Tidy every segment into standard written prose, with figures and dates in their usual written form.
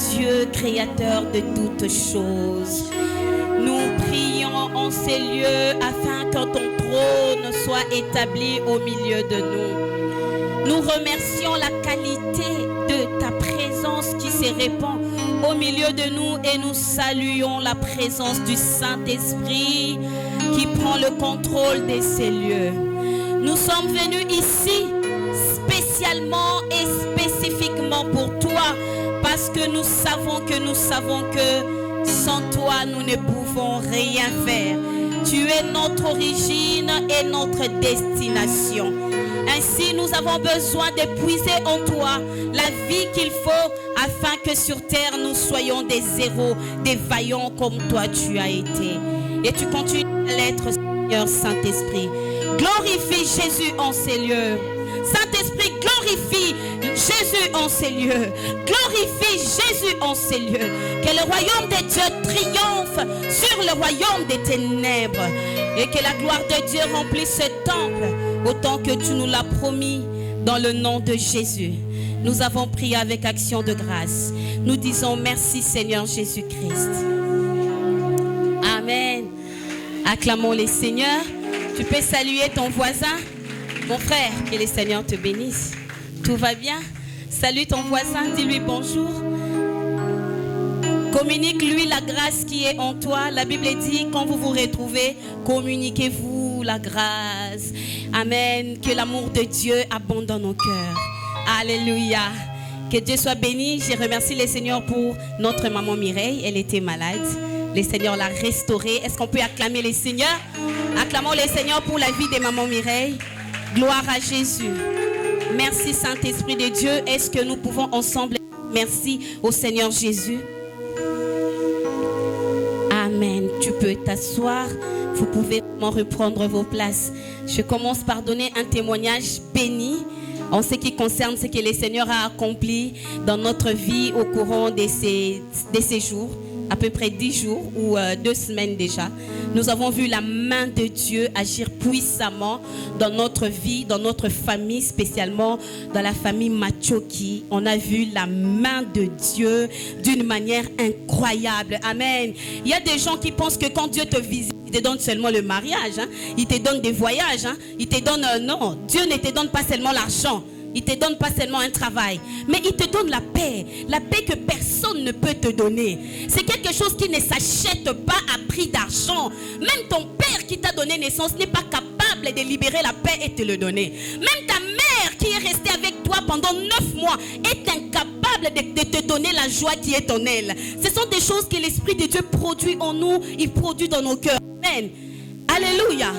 Dieu créateur de toutes choses. Nous prions en ces lieux afin que ton trône soit établi au milieu de nous. Nous remercions la qualité de ta présence qui se répand au milieu de nous et nous saluons la présence du Saint-Esprit qui prend le contrôle de ces lieux. Nous sommes venus ici spécialement et spécifiquement pour toi parce que nous savons que sans toi nous ne pouvons rien faire. Tu es notre origine et notre destination. Ainsi, nous avons besoin de puiser en toi la vie qu'il faut afin que sur terre nous soyons des héros, des vaillants comme toi tu as été. Et tu continues à l'être, Seigneur Saint-Esprit. Glorifie Jésus en ces lieux. Saint-Esprit, glorifie Jésus en ces lieux. Glorifie Jésus en ces lieux. Que le royaume de Dieu triomphe sur le royaume des ténèbres. Et que la gloire de Dieu remplisse ce temple autant que tu nous l'as promis dans le nom de Jésus. Nous avons prié avec action de grâce. Nous disons merci Seigneur Jésus-Christ. Amen. Acclamons les seigneurs. Tu peux saluer ton voisin. Mon frère, que le Seigneur te bénisse. Tout va bien? Salue ton voisin, dis-lui bonjour. Communique-lui la grâce qui est en toi. La Bible dit, quand vous vous retrouvez, communiquez-vous la grâce. Amen. Que l'amour de Dieu abonde dans nos cœurs. Alléluia. Que Dieu soit béni. Je remercie les seigneurs pour notre maman Mireille. Elle était malade. Les seigneurs l'a restaurée. Est-ce qu'on peut acclamer les seigneurs? Acclamons les seigneurs pour la vie de maman Mireille. Gloire à Jésus. Merci Saint-Esprit de Dieu. Est-ce que nous pouvons ensemble merci au Seigneur Jésus? Amen. Tu peux t'asseoir. Vous pouvez reprendre vos places. Je commence par donner un témoignage béni en ce qui concerne ce que le Seigneur a accompli dans notre vie au courant de ces jours. À peu près 10 jours ou 2 semaines déjà. Nous avons vu la main de Dieu agir puissamment dans notre vie, dans notre famille, spécialement dans la famille Machoki. On a vu la main de Dieu d'une manière incroyable. Amen. Il y a des gens qui pensent que quand Dieu te visite, il te donne seulement le mariage. Il te donne des voyages. Il te donne... non, Dieu ne te donne pas seulement l'argent. Il ne te donne pas seulement un travail, mais il te donne la paix que personne ne peut te donner. C'est quelque chose qui ne s'achète pas à prix d'argent. Même ton père qui t'a donné naissance n'est pas capable de libérer la paix et te le donner. Même ta mère qui est restée avec toi pendant 9 mois est incapable de te donner la joie qui est en elle. Ce sont des choses que l'Esprit de Dieu produit en nous, il produit dans nos cœurs. Amen. Alléluia.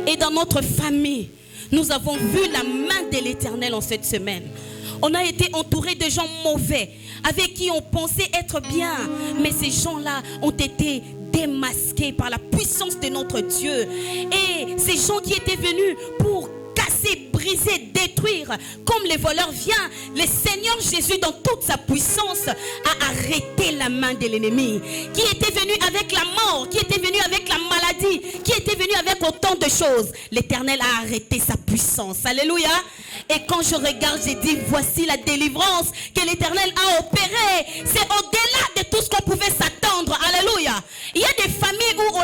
Et dans notre famille, nous avons vu la main de l'Éternel en cette semaine. On a été entouré de gens mauvais, avec qui on pensait être bien. Mais ces gens-là ont été démasqués par la puissance de notre Dieu. Et ces gens qui étaient venus pour casser, briser, détruire, comme les voleurs viennent, le Seigneur Jésus dans toute sa puissance a arrêté la main de l'ennemi, qui était venu avec la mort, qui était venu avec la maladie, qui était venu avec autant de choses. L'Éternel a arrêté sa puissance. Alléluia. Et quand je regarde, j'ai dit, voici la délivrance que l'Éternel a opérée. C'est au-delà de tout ce qu'on pouvait s'attendre. Alléluia. Il y a des familles où on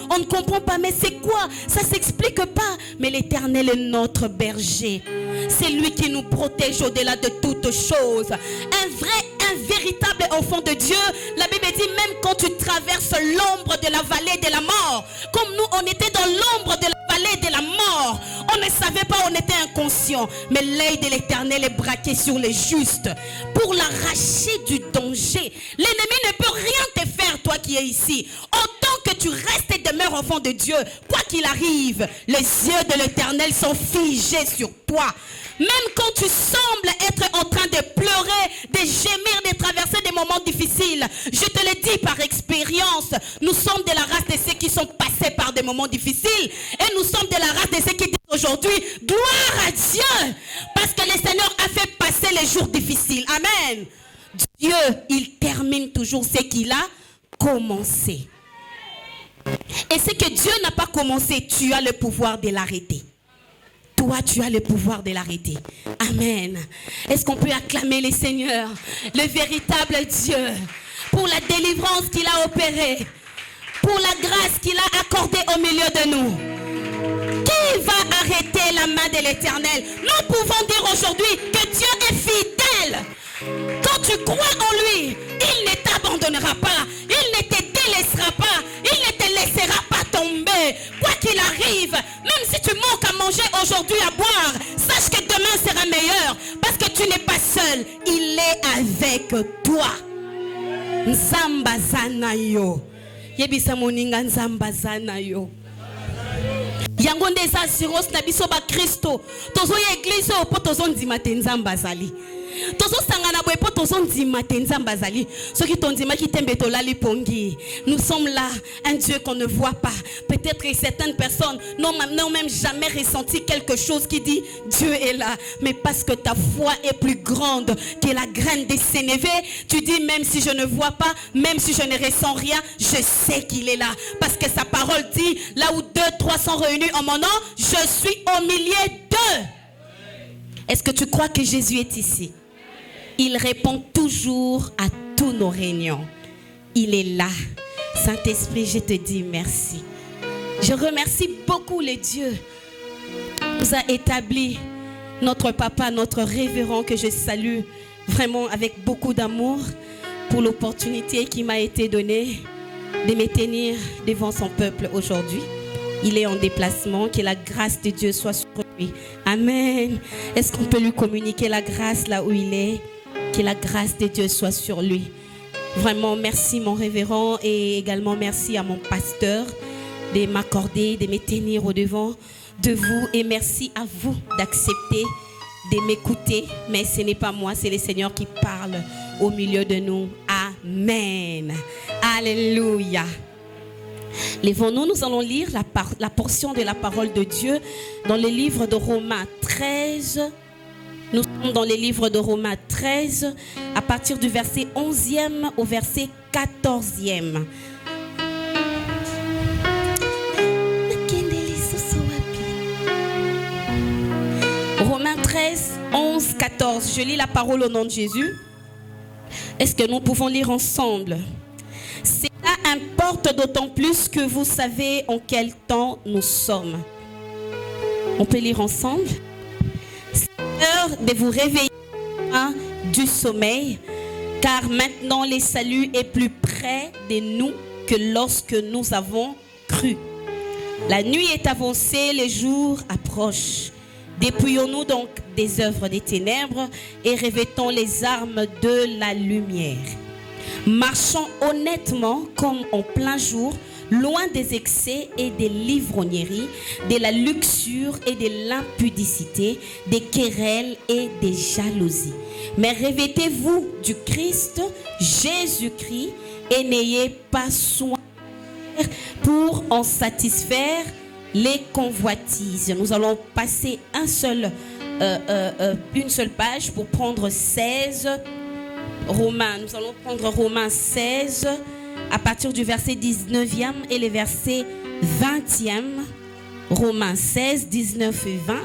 on ne comprend pas, mais c'est quoi? Ça s'explique pas. Mais l'Éternel est notre berger. C'est lui qui nous protège au-delà de toutes choses. Un véritable enfant de Dieu. La Bible dit, même quand tu traverses l'ombre de la vallée de la mort, comme nous on était dans l'ombre de la vallée de la mort, on ne savait pas, on était inconscient, mais l'œil de l'Éternel est braqué sur les justes pour l'arracher du danger. L'ennemi ne peut rien te faire, toi qui es ici. Autant que tu restes et demeures enfant de Dieu, quoi qu'il arrive, les yeux de l'Éternel sont figés sur toi. Même quand tu sembles être en train de pleurer, de gémir, de traverser des moments difficiles, je te le dis par expérience, nous sommes de la race de ceux qui sont passés par des moments difficiles, et nous sommes de la race de ceux qui disent aujourd'hui, gloire à Dieu, parce que le Seigneur a fait passer les jours difficiles. Amen. Dieu, il termine toujours ce qu'il a commencé. Et ce que Dieu n'a pas commencé, tu as le pouvoir de l'arrêter. toi, tu as le pouvoir de l'arrêter. Amen. Est-ce qu'on peut acclamer le Seigneur, le véritable Dieu, pour la délivrance qu'il a opérée, pour la grâce qu'il a accordée au milieu de nous? Qui va arrêter la main de l'Éternel? Nous pouvons dire aujourd'hui que Dieu est fidèle. Quand tu crois en lui, il ne t'abandonnera pas, il ne te délaissera pas, il ne te laissera pas tomber. Quoi qu'il arrive, même si tu manques à manger aujourd'hui, à boire, sache que demain sera meilleur, parce que tu n'es pas seul, il est avec toi. Nzamba zanayo. Yebisa moninga nzamba zanayo. Yango ndeza assurance na biso ba Kristo. Tozo ye église opo tozo ndima te nzamba zali. Tozo sangana boye po tozo ndima te nzamba zali. Soki tondima ki tembe tolali pongi. Nous sommes là, un Dieu qu'on ne voit pas. Peut-être que certaines personnes n'ont même jamais ressenti quelque chose qui dit Dieu est là. Mais parce que ta foi est plus grande que la graine des sénévé, tu dis même si je ne vois pas, même si je ne ressens rien, je sais qu'il est là. Parce que sa parole dit, là où 2, 3 sont réunis en mon nom, je suis au milieu d'eux. Est-ce que tu crois que Jésus est ici? Il répond toujours à tous nos réunions. Il est là. Saint-Esprit, je te dis merci. Je remercie beaucoup le Dieu qui nous a établi, notre papa, notre révérend que je salue vraiment avec beaucoup d'amour pour l'opportunité qui m'a été donnée de me tenir devant son peuple aujourd'hui. Il est en déplacement, que la grâce de Dieu soit sur lui. Amen. Est-ce qu'on peut lui communiquer la grâce là où il est? Que la grâce de Dieu soit sur lui. Vraiment, merci mon révérend et également merci à mon pasteur de m'accorder, de me tenir au devant de vous et merci à vous d'accepter de m'écouter. Mais ce n'est pas moi, c'est le Seigneur qui parle au milieu de nous. Amen. Alléluia. Lèvons-nous, nous allons lire la portion de la parole de Dieu dans le livre de Romains 13. Nous sommes dans le livre de Romains 13, à partir du verset 11e au verset 14e. Romains 13, 11, 14. Je lis la parole au nom de Jésus. Est-ce que nous pouvons lire ensemble? Cela importe d'autant plus que vous savez en quel temps nous sommes. On peut lire ensemble. De vous réveiller du sommeil, car maintenant le salut est plus près de nous que lorsque nous avons cru. La nuit est avancée, le jour approche. Dépouillons-nous donc des œuvres des ténèbres et revêtons les armes de la lumière. Marchons honnêtement comme en plein jour, loin des excès et des livrogneries, de la luxure et de l'impudicité, des querelles et des jalousies. Mais revêtez-vous du Christ, Jésus-Christ, et n'ayez pas soin pour en satisfaire les convoitises. Nous allons passer une seule page pour prendre 16 Romains. Nous allons prendre Romains 16 à partir du verset 19e et le verset 20e. Romains 16, 19 et 20.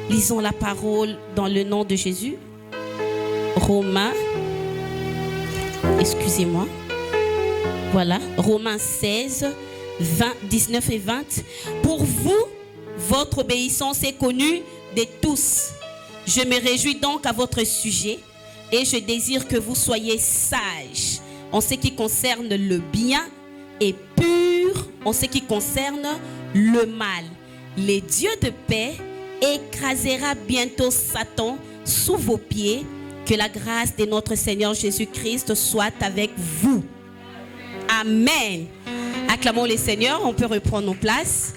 Lisons la parole dans le nom de Jésus. Romains, excusez-moi. Voilà, Romains 16, 19 et 20. Pour vous, votre obéissance est connue de tous. Je me réjouis donc à votre sujet et je désire que vous soyez sages en ce qui concerne le bien et pur en ce qui concerne le mal. Le Dieu de paix écrasera bientôt Satan sous vos pieds. Que la grâce de notre Seigneur Jésus-Christ soit avec vous. Amen. Acclamons le Seigneur, on peut reprendre nos places.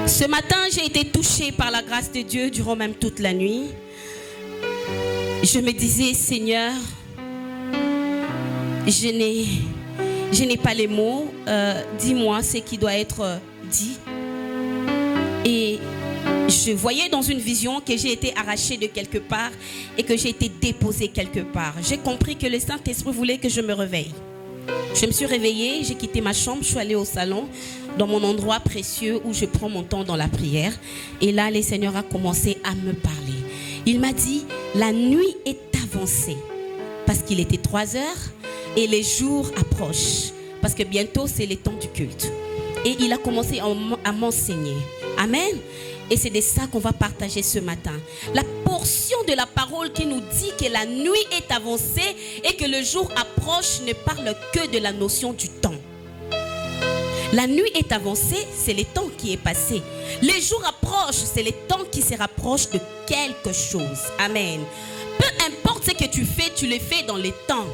Ce matin, j'ai été touchée par la grâce de Dieu durant même toute la nuit. Je me disais, Seigneur, je n'ai pas les mots. Dis-moi ce qui doit être dit. Et je voyais dans une vision que j'ai été arrachée de quelque part et que j'ai été déposée quelque part. J'ai compris que le Saint-Esprit voulait que je me réveille. Je me suis réveillée, j'ai quitté ma chambre, je suis allée au salon, dans mon endroit précieux où je prends mon temps dans la prière. Et là, le Seigneur a commencé à me parler. Il m'a dit, la nuit est avancée. Parce qu'il était 3 heures et les jours approchent. Parce que bientôt, c'est le temps du culte. Et il a commencé à m'enseigner. Amen. Et c'est de ça qu'on va partager ce matin. La portion de la parole qui nous dit que la nuit est avancée et que le jour approche ne parle que de la notion du temps. La nuit est avancée, c'est le temps qui est passé. Les jours approchent, c'est le temps qui se rapproche de quelque chose. Amen. Peu importe ce que tu fais, tu le fais dans les temps.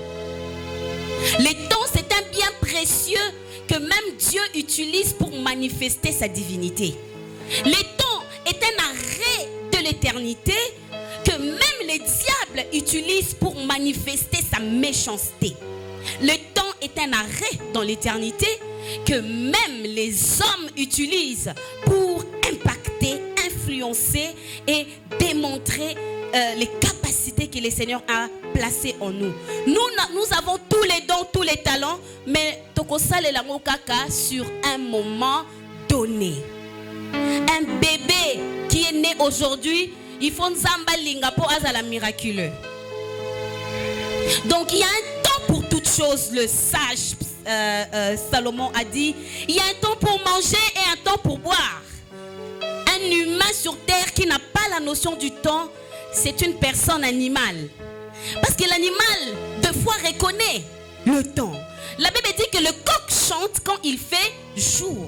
Les temps, c'est un bien précieux que même Dieu utilise pour manifester sa divinité. Les temps est un arrêt de l'éternité que même les diables utilisent pour manifester sa méchanceté. Le temps est un arrêt dans l'éternité que même les hommes utilisent pour impacter, influencer et démontrer les capacités que le Seigneur a placées en nous. Nous avons tous les dons, tous les talents, mais tokosale la mokaka sur un moment donné. Un bébé qui est né aujourd'hui, il faut nzamba linga pour azala miraculeux. Donc il y a un temps pour toutes choses. Le sage Salomon a dit, il y a un temps pour manger et un temps pour boire. Un humain sur terre qui n'a pas la notion du temps, c'est une personne animale. Parce que l'animal, deux fois, reconnaît le temps. La Bible dit que le coq chante quand il fait jour.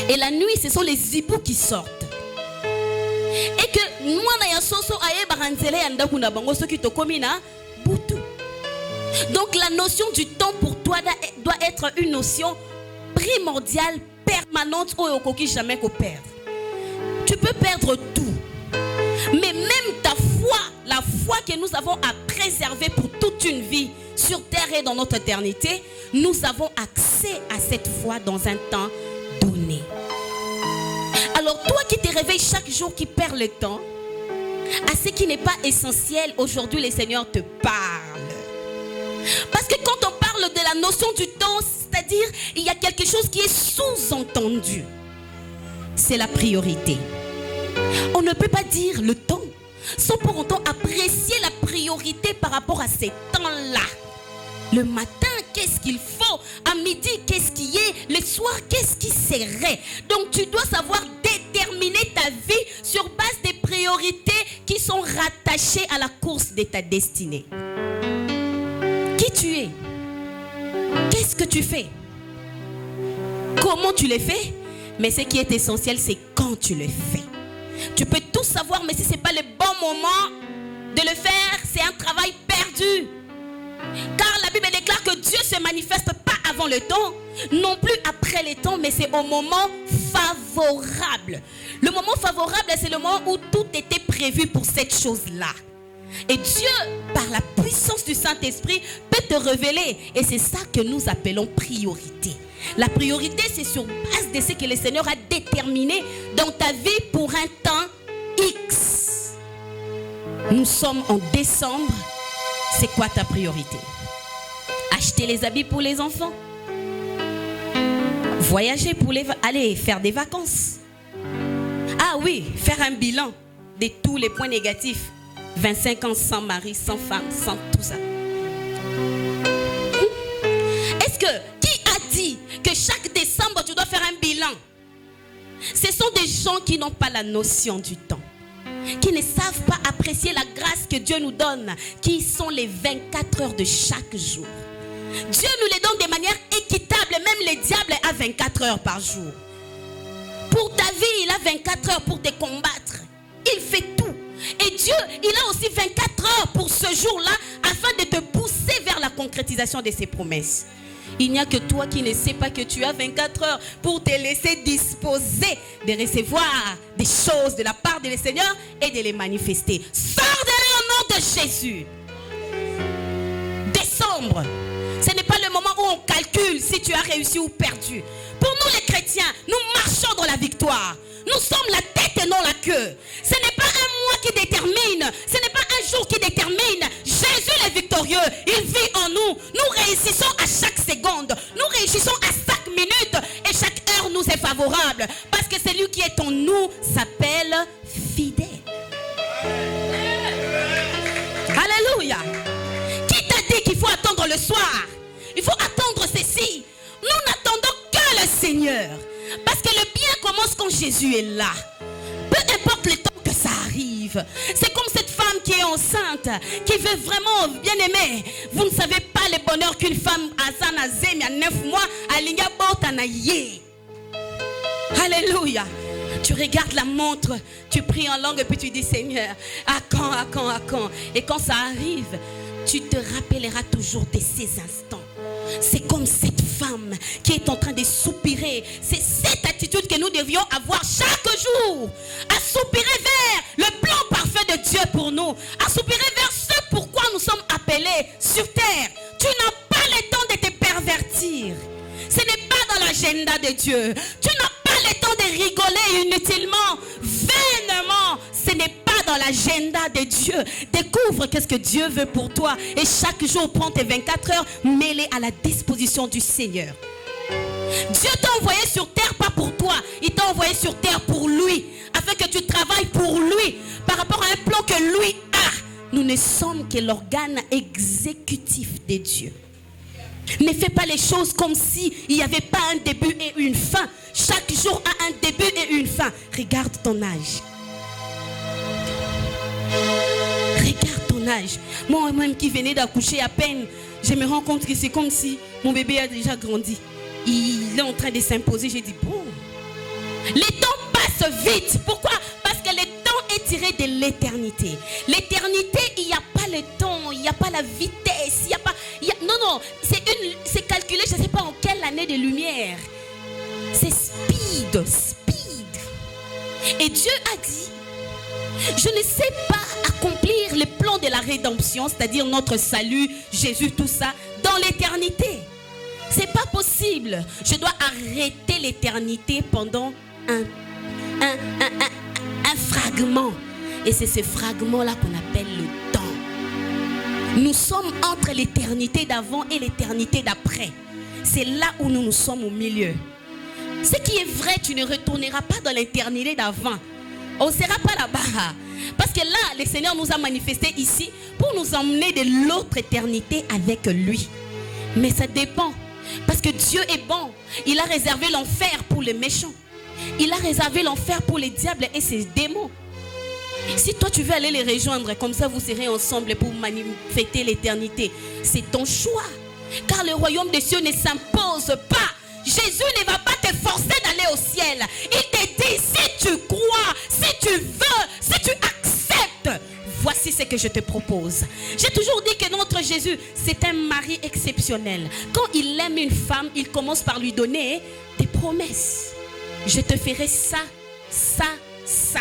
Et la nuit, ce sont les hiboux qui sortent. Et que moi, donc la notion du temps pour toi doit être une notion primordiale, permanente, où jamais qu'on perd. Tu peux perdre tout. Mais même ta foi, la foi que nous avons à préserver pour toute une vie sur terre et dans notre éternité, nous avons accès à cette foi dans un temps donné. Alors toi qui te réveilles chaque jour, qui perds le temps, à ce qui n'est pas essentiel, aujourd'hui le Seigneur te parle. Parce que quand on parle de la notion du temps, c'est-à-dire il y a quelque chose qui est sous-entendu. C'est la priorité. On ne peut pas dire le temps sans pour autant apprécier la priorité par rapport à ces temps-là. Le matin, qu'est-ce qu'il faut? À midi, qu'est-ce qui est? Le soir, qu'est-ce qui serait? Donc tu dois savoir déterminer ta vie sur base des priorités qui sont rattachées à la course de ta destinée. Qui tu es? Qu'est-ce que tu fais? Comment tu le fais? Mais ce qui est essentiel, c'est quand tu le fais. Tu peux tout savoir, mais si ce n'est pas le bon moment de le faire, c'est un travail perdu. Car la Bible déclare que Dieu ne se manifeste pas avant le temps, non plus après le temps, mais c'est au moment favorable. Le moment favorable, c'est le moment où tout était prévu pour cette chose-là. Et Dieu, par la puissance du Saint-Esprit, peut te révéler. Et c'est ça que nous appelons priorité. La priorité, c'est sur base de ce que le Seigneur a déterminé dans ta vie pour un temps X. Nous sommes en décembre. C'est quoi ta priorité? Acheter les habits pour les enfants? Voyager pour aller faire des vacances? Ah oui, faire un bilan de tous les points négatifs. 25 ans sans mari, sans femme, sans tout ça. Est-ce que, qui a dit que chaque décembre tu dois faire un bilan? Ce sont des gens qui n'ont pas la notion du temps, qui ne savent pas apprécier la grâce que Dieu nous donne, qui sont les 24 heures de chaque jour. Dieu nous les donne de manière équitable, même le diable a 24 heures par jour. Pour ta vie, il a 24 heures pour te combattre. Il fait tout. Et Dieu, il a aussi 24 heures pour ce jour-là afin de te pousser vers la concrétisation de ses promesses. Il n'y a que toi qui ne sais pas que tu as 24 heures pour te laisser disposer de recevoir des choses de la part du Seigneur et de les manifester. Sors de là au nom de Jésus. Décembre, ce n'est pas le moment où on calcule si tu as réussi ou perdu. Pour nous les chrétiens, nous marchons dans la victoire. Nous sommes la tête et non la queue. Ce n'est pas un mois qui détermine. Ce n'est pas un jour qui détermine. Jésus est victorieux. victorieux. Il vit en nous. Nous réussissons à chaque seconde. Nous réussissons à chaque minute. Et chaque heure nous est favorable. Parce que celui qui est en nous s'appelle fidèle. Alléluia. Qui t'a dit qu'il faut attendre le soir? Il faut attendre ceci. Nous n'attendons que le Seigneur. Parce que le bien commence quand Jésus est là. Peu importe le temps que ça arrive. C'est comme cette femme qui est enceinte, qui veut vraiment bien aimer. Vous ne savez pas le bonheur qu'une femme a zemi à 9 mois à l'inga botanaye. Alléluia. Tu regardes la montre, tu pries en langue et puis tu dis Seigneur, à quand, à quand, à quand? Et quand ça arrive, tu te rappelleras toujours de ces instants. C'est comme cette femme qui est en train de soupirer. C'est cette attitude que nous devions avoir chaque jour. À soupirer vers le plan parfait de Dieu pour nous. À soupirer vers ce pourquoi nous sommes appelés sur terre. Tu n'as pas le temps de te pervertir. Ce n'est pas dans l'agenda de Dieu. Tu n'as pas le temps de rigoler inutilement, vainement. Ce n'est pas dans l'agenda de Dieu. Découvre qu'est-ce que Dieu veut pour toi. Et chaque jour, prends tes 24 heures, mets-les à la disposition du Seigneur. Dieu t'a envoyé sur terre pas pour toi. Il t'a envoyé sur terre pour lui. Afin que tu travailles pour lui. Par rapport à un plan que lui a. Nous ne sommes que l'organe exécutif de Dieu. Ne fais pas les choses comme si il n'y avait pas un début et une fin. Chaque jour a un début et une fin. Regarde ton âge. Regarde ton âge. Moi-même qui venais d'accoucher à peine, je me rends compte que c'est comme si mon bébé a déjà grandi. Il est en train de s'imposer. J'ai dit, bon. Le temps passe vite. Pourquoi? Parce que le temps est tiré de l'éternité. L'éternité, il n'y a pas le temps, il n'y a pas la vitesse, il n'y a pas... Non, c'est calculé, je ne sais pas en quelle année de lumière. C'est speed. Et Dieu a dit, je ne sais pas accomplir le plan de la rédemption, c'est-à-dire notre salut, Jésus, tout ça, dans l'éternité. C'est pas possible. Je dois arrêter l'éternité pendant un fragment. Et c'est ce fragment-là qu'on appelle le temps. Nous sommes entre l'éternité d'avant et l'éternité d'après. C'est là où nous sommes au milieu. Ce qui est vrai, tu ne retourneras pas dans l'éternité d'avant. On ne sera pas là-bas. Parce que là, le Seigneur nous a manifesté ici pour nous emmener de l'autre éternité avec lui. Mais ça dépend. Parce que Dieu est bon. Il a réservé l'enfer pour les méchants. Il a réservé l'enfer pour les diables et ses démons. Si toi tu veux aller les rejoindre, comme ça vous serez ensemble pour fêter l'éternité, c'est ton choix. Car le royaume des cieux ne s'impose pas. Jésus ne va pas te forcer d'aller au ciel. Il te dit, si tu crois, si tu veux, si tu acceptes, voici ce que je te propose. J'ai toujours dit que notre Jésus, c'est un mari exceptionnel. Quand il aime une femme, il commence par lui donner des promesses. Je te ferai ça, ça, ça.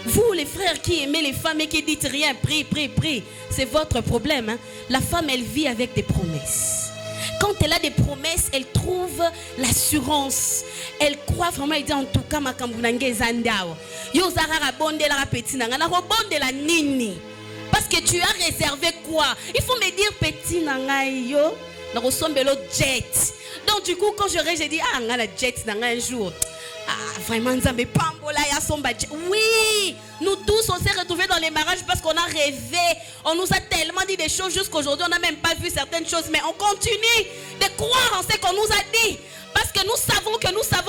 Vous, les frères qui aimez les femmes et qui dites rien, prie, c'est votre problème. Hein? La femme, elle vit avec des promesses. Quand elle a des promesses, elle trouve l'assurance. Elle croit vraiment, elle dit en tout cas, ma kambunange zandao. Yo zarara bonde la petit nanga, la robonde la nini. Parce que tu as réservé quoi? Il faut me dire petit nanga yo, na ressemble l'autre jet. Donc du coup, quand j'ai dit ah nga la jet nanga un jour. Ah, vraiment, oui, nous tous, on s'est retrouvés dans les mariages parce qu'on a rêvé. On nous a tellement dit des choses jusqu'aujourd'hui, on n'a même pas vu certaines choses. Mais on continue de croire en ce qu'on nous a dit. Parce que nous savons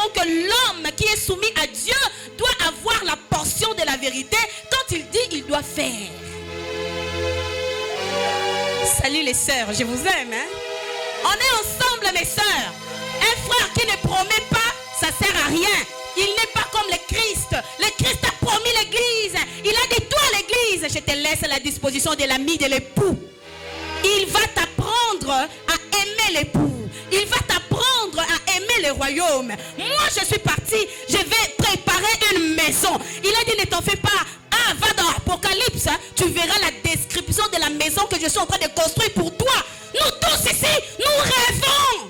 que l'homme qui est soumis à Dieu doit avoir la portion de la vérité. Quand il dit, il doit faire. Salut les sœurs, je vous aime. Hein? On est ensemble, mes sœurs. Un frère qui ne promet pas, ça ne sert à rien. Il n'est pas comme le Christ. Le Christ a promis l'église. Il a dit, toi l'église, je te laisse à la disposition de l'ami de l'époux. Il va t'apprendre à aimer l'époux. Il va t'apprendre à aimer le royaume. Moi, je suis parti. Je vais préparer une maison. Il a dit, ne t'en fais pas. Ah, va dans l'Apocalypse. Tu verras la description de la maison que je suis en train de construire pour toi. Nous tous ici, nous rêvons.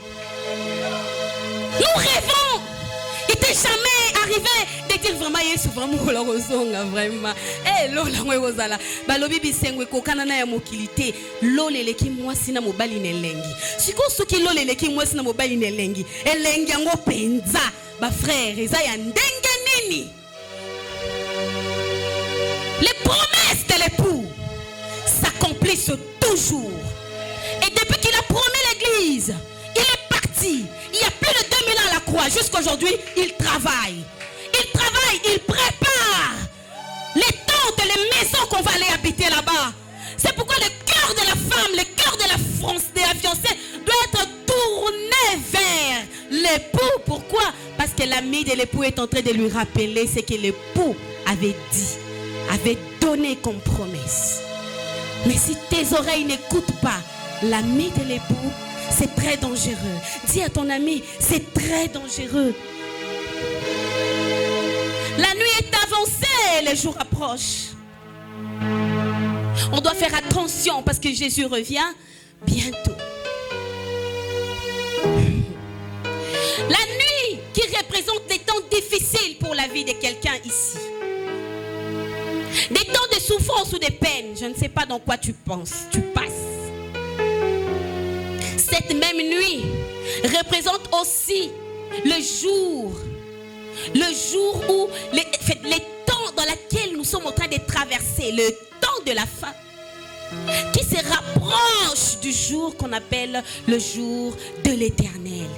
Nous rêvons. Il t'est jamais arrivé de dire vraiment Yesu vraiment la rozonga vraiment. Lola ngwe kozala. Balobi bisengwe kokana na ya mokilité. Lolele ki mwasi na mobali nelengi. Siko soki lolele ki mwasi na mobali nelengi. Elengi yango penza. Ba frère, eza ya ndenge nini? Les promesses de l'époux s'accomplissent toujours. Et depuis qu'il a promis l'église, il est parti. Il y a plus de 2000 ans à la croix. Jusqu'aujourd'hui, il travaille. Il travaille, il prépare les tentes, les maisons qu'on va aller habiter là-bas. C'est pourquoi le cœur de la femme, le cœur de la fiancée doit être tourné vers l'époux. Pourquoi? Parce que l'ami de l'époux est en train de lui rappeler ce que l'époux avait dit, avait donné comme promesse. Mais si tes oreilles n'écoutent pas l'ami de l'époux, c'est très dangereux. Dis à ton ami, c'est très dangereux. La nuit est avancée, les jours approchent. On doit faire attention parce que Jésus revient bientôt. La nuit qui représente des temps difficiles pour la vie de quelqu'un ici. Des temps de souffrance ou de peine. Je ne sais pas dans quoi tu penses, tu passes. Cette même nuit représente aussi le jour où les temps dans lesquels nous sommes en train de traverser, le temps de la fin, qui se rapproche du jour qu'on appelle le jour de l'Éternel,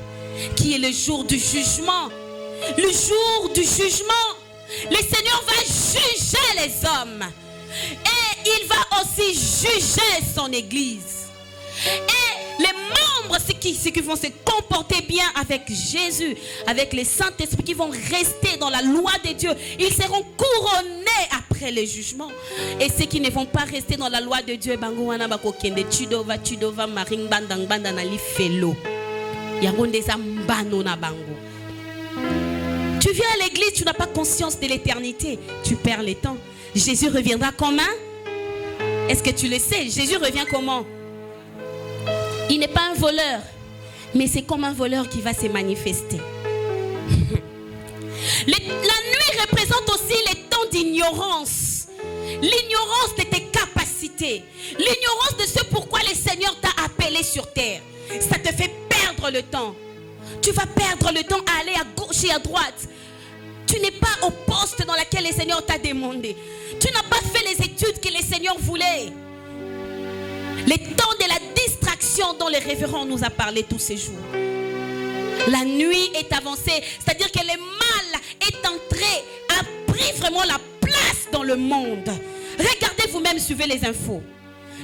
qui est le jour du jugement. Le jour du jugement, le Seigneur va juger les hommes et il va aussi juger son église. Et les membres, ceux qui vont se comporter bien avec Jésus, avec les Saint-Esprit, qui vont rester dans la loi de Dieu, ils seront couronnés après le jugement. Et ceux qui ne vont pas rester dans la loi de Dieu, tu viens à l'église, tu n'as pas conscience de l'éternité, tu perds le temps. Jésus reviendra comment? Est-ce que tu le sais? Jésus revient comment? Il n'est pas un voleur, mais c'est comme un voleur qui va se manifester. La nuit représente aussi les temps d'ignorance. L'ignorance de tes capacités. L'ignorance de ce pourquoi le Seigneur t'a appelé sur terre. Ça te fait perdre le temps. Tu vas perdre le temps à aller à gauche et à droite. Tu n'es pas au poste dans lequel le Seigneur t'a demandé. Tu n'as pas fait les études que le Seigneur voulait. Les temps de la distraction dont le révérend nous a parlé tous ces jours. La nuit est avancée, c'est-à-dire que le mal est entré, a pris vraiment la place dans le monde. Regardez vous-même, suivez les infos.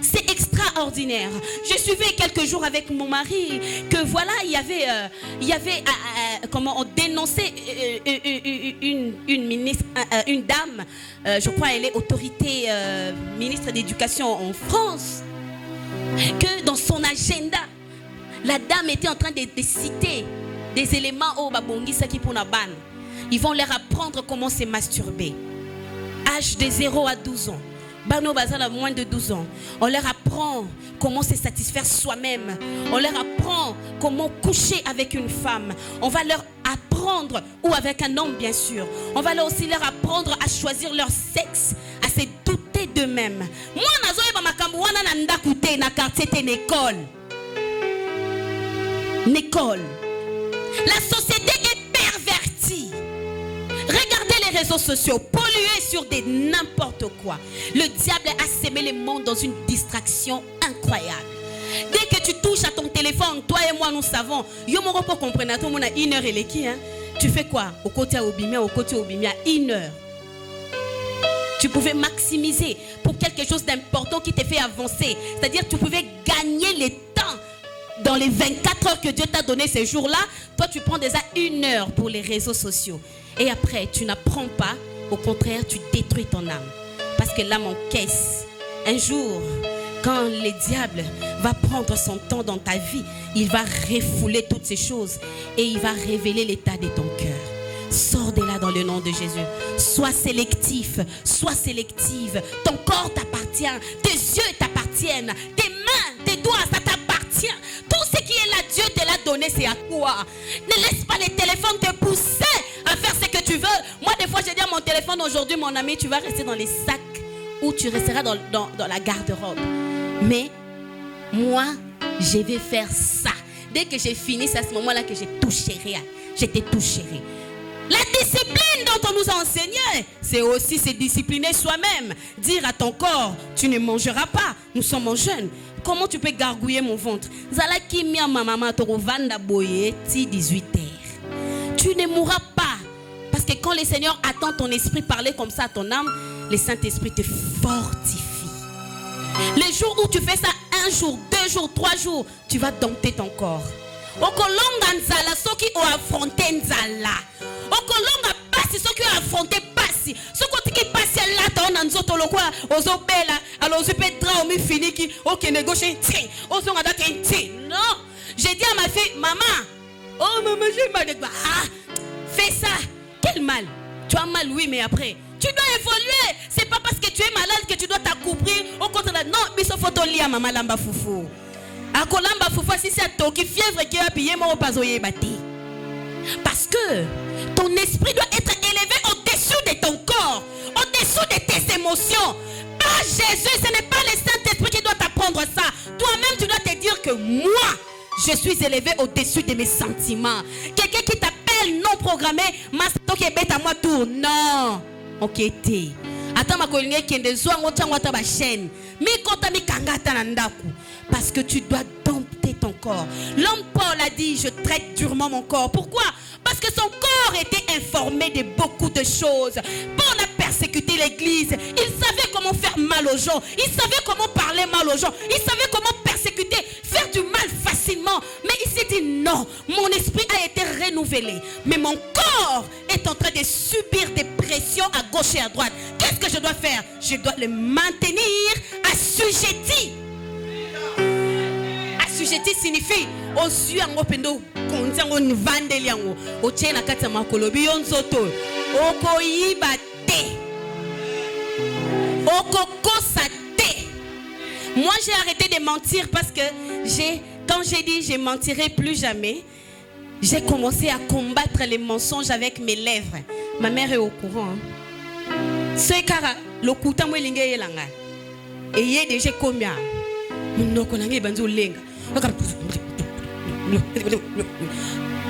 C'est extraordinaire. Je suivais quelques jours avec mon mari que voilà, il y avait comment on dénonçait une ministre, une dame, je crois elle est autorité ministre d'éducation en France, que dans son agenda, la dame était en train de citer des éléments au babongisa qui pour la ban. Ils vont leur apprendre comment se masturber. Âge de 0 à 12 ans. Bano Bazal a moins de 12 ans. On leur apprend comment se satisfaire soi-même. On leur apprend comment coucher avec une femme. On va leur apprendre, ou avec un homme bien sûr. On va aussi leur apprendre à choisir leur sexe, à se douter d'eux-mêmes. Moi, na quartier Nicole. La société est pervertie. Regardez les réseaux sociaux, pollués sur des n'importe quoi. Le diable a sémé le monde dans une distraction incroyable. Dès que tu touches à ton téléphone, toi et moi nous savons, Yomoro pour comprendre, tout le monde a 1 heure et les qui, hein? Tu fais quoi? Au côté Obimia, 1 heure. Tu pouvais maximiser pour quelque chose d'important qui te fait avancer. C'est-à-dire que tu pouvais gagner le temps dans les 24 heures que Dieu t'a donné ces jours-là. Toi, tu prends déjà 1 heure pour les réseaux sociaux. Et après, tu n'apprends pas. Au contraire, tu détruis ton âme. Parce que l'âme encaisse. Un jour, quand le diable va prendre son temps dans ta vie, il va refouler toutes ces choses et il va révéler l'état de ton cœur. Sors de là dans le nom de Jésus. Sois sélectif, sois sélective. Ton corps t'appartient, tes yeux t'appartiennent, tes mains, tes doigts, ça t'appartient. Tout ce qui est là, Dieu te l'a donné, c'est à toi. Ne laisse pas les téléphones te pousser à faire ce que tu veux. Moi, des fois, j'ai dit à mon téléphone aujourd'hui, mon ami, tu vas rester dans les sacs ou tu resteras dans la garde-robe. Mais moi, je vais faire ça. Dès que j'ai fini, c'est à ce moment-là que j'ai tout chéri. J'étais tout chéri. La discipline dont on nous a enseigné, c'est aussi se discipliner soi-même. Dire à ton corps, tu ne mangeras pas. Nous sommes jeunes. Comment tu peux gargouiller mon ventre? Tu ne mourras pas. Parce que quand le Seigneur attend ton esprit parler comme ça à ton âme, le Saint-Esprit te fortifie. Les jours où tu fais ça, 1 jour, 2 jours, 3 jours, tu vas dompter ton corps. Okolonga nzala soki o affronté nzala. Okolonga pasi soki o affronté pasi. Soko tiki pasi la ta ona nzoto lokwa ozo bela alors je peux tra o mi fini ki OK négocier ti. Ozo ngada ti. Non, j'ai dit à ma fille, maman, oh maman, j'ai mal de quoi. Ah, fais ça. Quel mal? Tu as mal, oui, mais après tu dois évoluer. C'est pas parce que tu es malade que tu dois t'accouplir. Au contraire, non, mais ce photo lia maman lamba foufou. Akolamba foufou si c'est toi qui fièvre qui a payé mon pasoyer bâti. Parce que ton esprit doit être élevé au-dessus de ton corps, au-dessus de tes émotions. Pas Jésus, ce n'est pas le Saint-Esprit qui doit t'apprendre ça. Toi-même, tu dois te dire que moi, je suis élevé au-dessus de mes sentiments. Quelqu'un qui t'appelle non programmé, masto qui est bête à moi tour. Non. Ok, t'es. Attends, ma collègue qui est de zoa ngota ba chaîne. Mi kota mi kangata nandaku. Parce que tu dois dompter ton corps. L'homme Paul a dit, je traite durement mon corps. Pourquoi? Parce que son corps était informé de beaucoup de choses. Paul a persécuté l'église. Il savait comment faire mal aux gens. Il savait comment parler mal aux gens. Il savait comment persécuter, faire du mal facilement. Mais il s'est dit non, mon esprit a été renouvelé. Mais mon corps est en train de subir des pressions à gauche et à droite. Qu'est-ce que je dois faire? Je dois le maintenir assujetti. Assujetti signifie osu yango pendo konzango nvandeli yango otie na kati ya makolo biyonzoto okoyiba te okokosa te. Moi j'ai arrêté de mentir parce que quand j'ai dit je mentirai plus jamais, j'ai commencé à combattre les mensonges avec mes lèvres. Ma mère est au courant. C'est car le kuta mo linge yelanga et yé déjà combien non konange banzo lenga.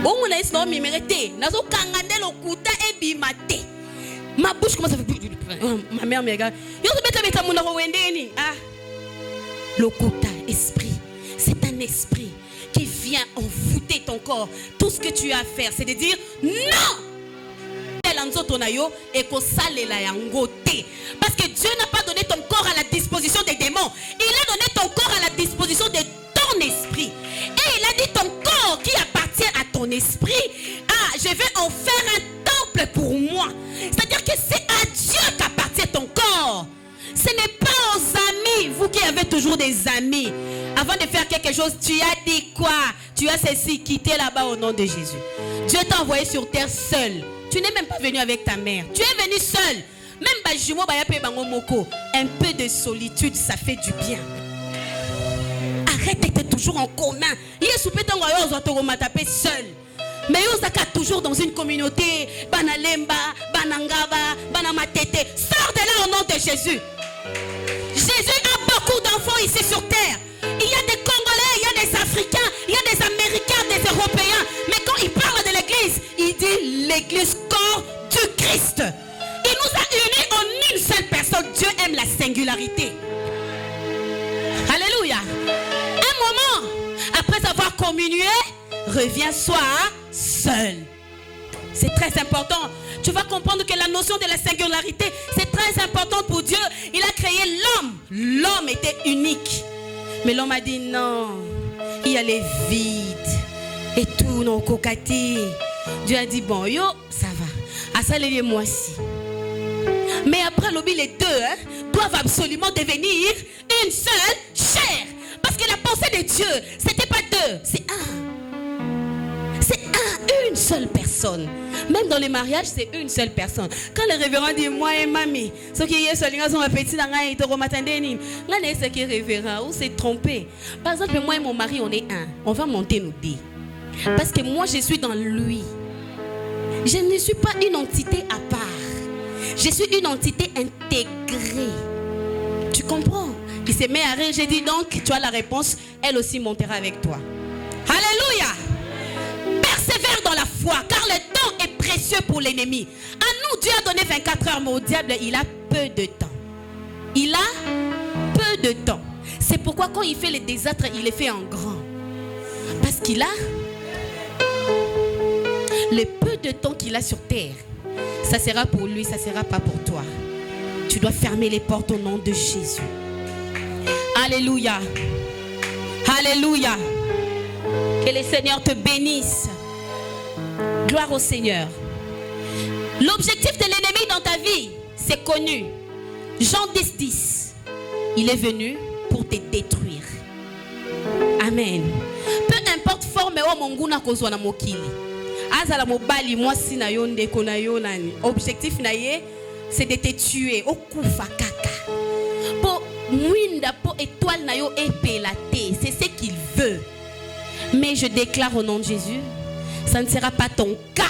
Bon, on a essayé de m'imiter. Nazo kangande lo kuta e bimate. Ma bouche commence à faire. Ma mère me regarde. Yo se beta beta muna wendeni. Ah. Le kuta esprit, c'est un esprit qui vient envoûter ton corps. Tout ce que tu as à faire, c'est de dire non. Parce que Dieu n'a pas donné ton corps à la disposition des démons. Il a donné ton corps à la disposition de ton esprit. Et il a dit ton corps qui appartient à ton esprit, ah, je vais en faire un temple pour moi. C'est-à-dire que c'est à Dieu qu'appartient ton corps. Ce n'est pas aux amis. Vous qui avez toujours des amis, avant de faire quelque chose, tu as dit quoi? Tu as ceci, quitté là-bas au nom de Jésus. Dieu t'a envoyé sur terre seul. Tu n'es même pas venu avec ta mère. Tu es venu seul. Même un peu de solitude, ça fait du bien. Arrête d'être toujours en commun. Seul. Mais vous toujours dans une communauté. Banalemba, Banangaba, Banamatete. Sors de là au nom de Jésus. Jésus a beaucoup d'enfants ici sur terre. Il y a des Congolais, il y a des Africains, il y a des Américains, des Européens. Mais quand il parle de l'église, il dit l'église corps du Christ. Il nous a unis en une seule personne. Dieu aime la singularité. Alléluia. Un moment, après avoir communié, reviens-toi seul. C'est très important. Tu vas comprendre que la notion de la singularité, c'est très important pour Dieu. Il a créé l'homme. L'homme était unique. Mais l'homme a dit non. Il y a les vides. Et tout, non, kokati. Dieu a dit bon, yo, ça va. À ça, les moi aussi. Mais après, les deux doivent absolument devenir une seule chair. Parce que la pensée de Dieu, c'était pas deux, c'est un. C'est une seule personne. Même dans les mariages, c'est une seule personne. Quand le révérend dit moi et mamie, ce qui est seul, ils sont petits dans un état romatandéni. Là, c'est ce qui est révérend ou c'est trompé. Par exemple, moi et mon mari, on est un. On va monter nos dés. Parce que moi, je suis dans lui. Je ne suis pas une entité à part. Je suis une entité intégrée. Tu comprends? Il s'est mis à rire. J'ai dit donc, tu as la réponse. Elle aussi montera avec toi. Alléluia. Persévère dans la foi, car le temps est précieux pour l'ennemi. À nous, Dieu a donné 24 heures, mais au diable, il a peu de temps. Il a peu de temps. C'est pourquoi quand il fait les désastres, il les fait en grand. Parce qu'il a le peu de temps qu'il a sur terre. Ça sera pour lui, ça ne sera pas pour toi. Tu dois fermer les portes au nom de Jésus. Alléluia. Alléluia. Que le Seigneur te bénisse. Gloire au Seigneur. L'objectif de l'ennemi dans ta vie, c'est connu. Jean 10:10. Il est venu pour te détruire. Amen. Peu importe forme au monguna kozwa na mokili. Azala mobali mwasi na yo ndeko na yo nani. Objectif na ye, c'est de te tuer. Okufa kaka. Po mwinda po étoile na yo epelate. C'est ce qu'il veut. Mais je déclare au nom de Jésus, ça ne sera pas ton cas.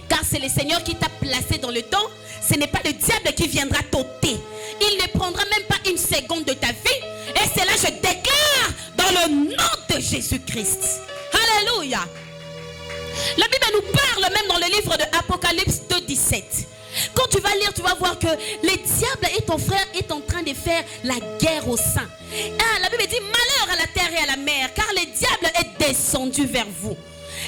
Car c'est le Seigneur qui t'a placé dans le temps. Ce n'est pas le diable qui viendra t'ôter. Il ne prendra même pas une seconde de ta vie. Et cela, je déclare dans le nom de Jésus-Christ. Alléluia. La Bible nous parle même dans le livre de Apocalypse 2:17. Quand tu vas lire, tu vas voir que le diable et ton frère est en train de faire la guerre au sein. La Bible dit malheur à la terre et à la mer, car le diable est descendu vers vous.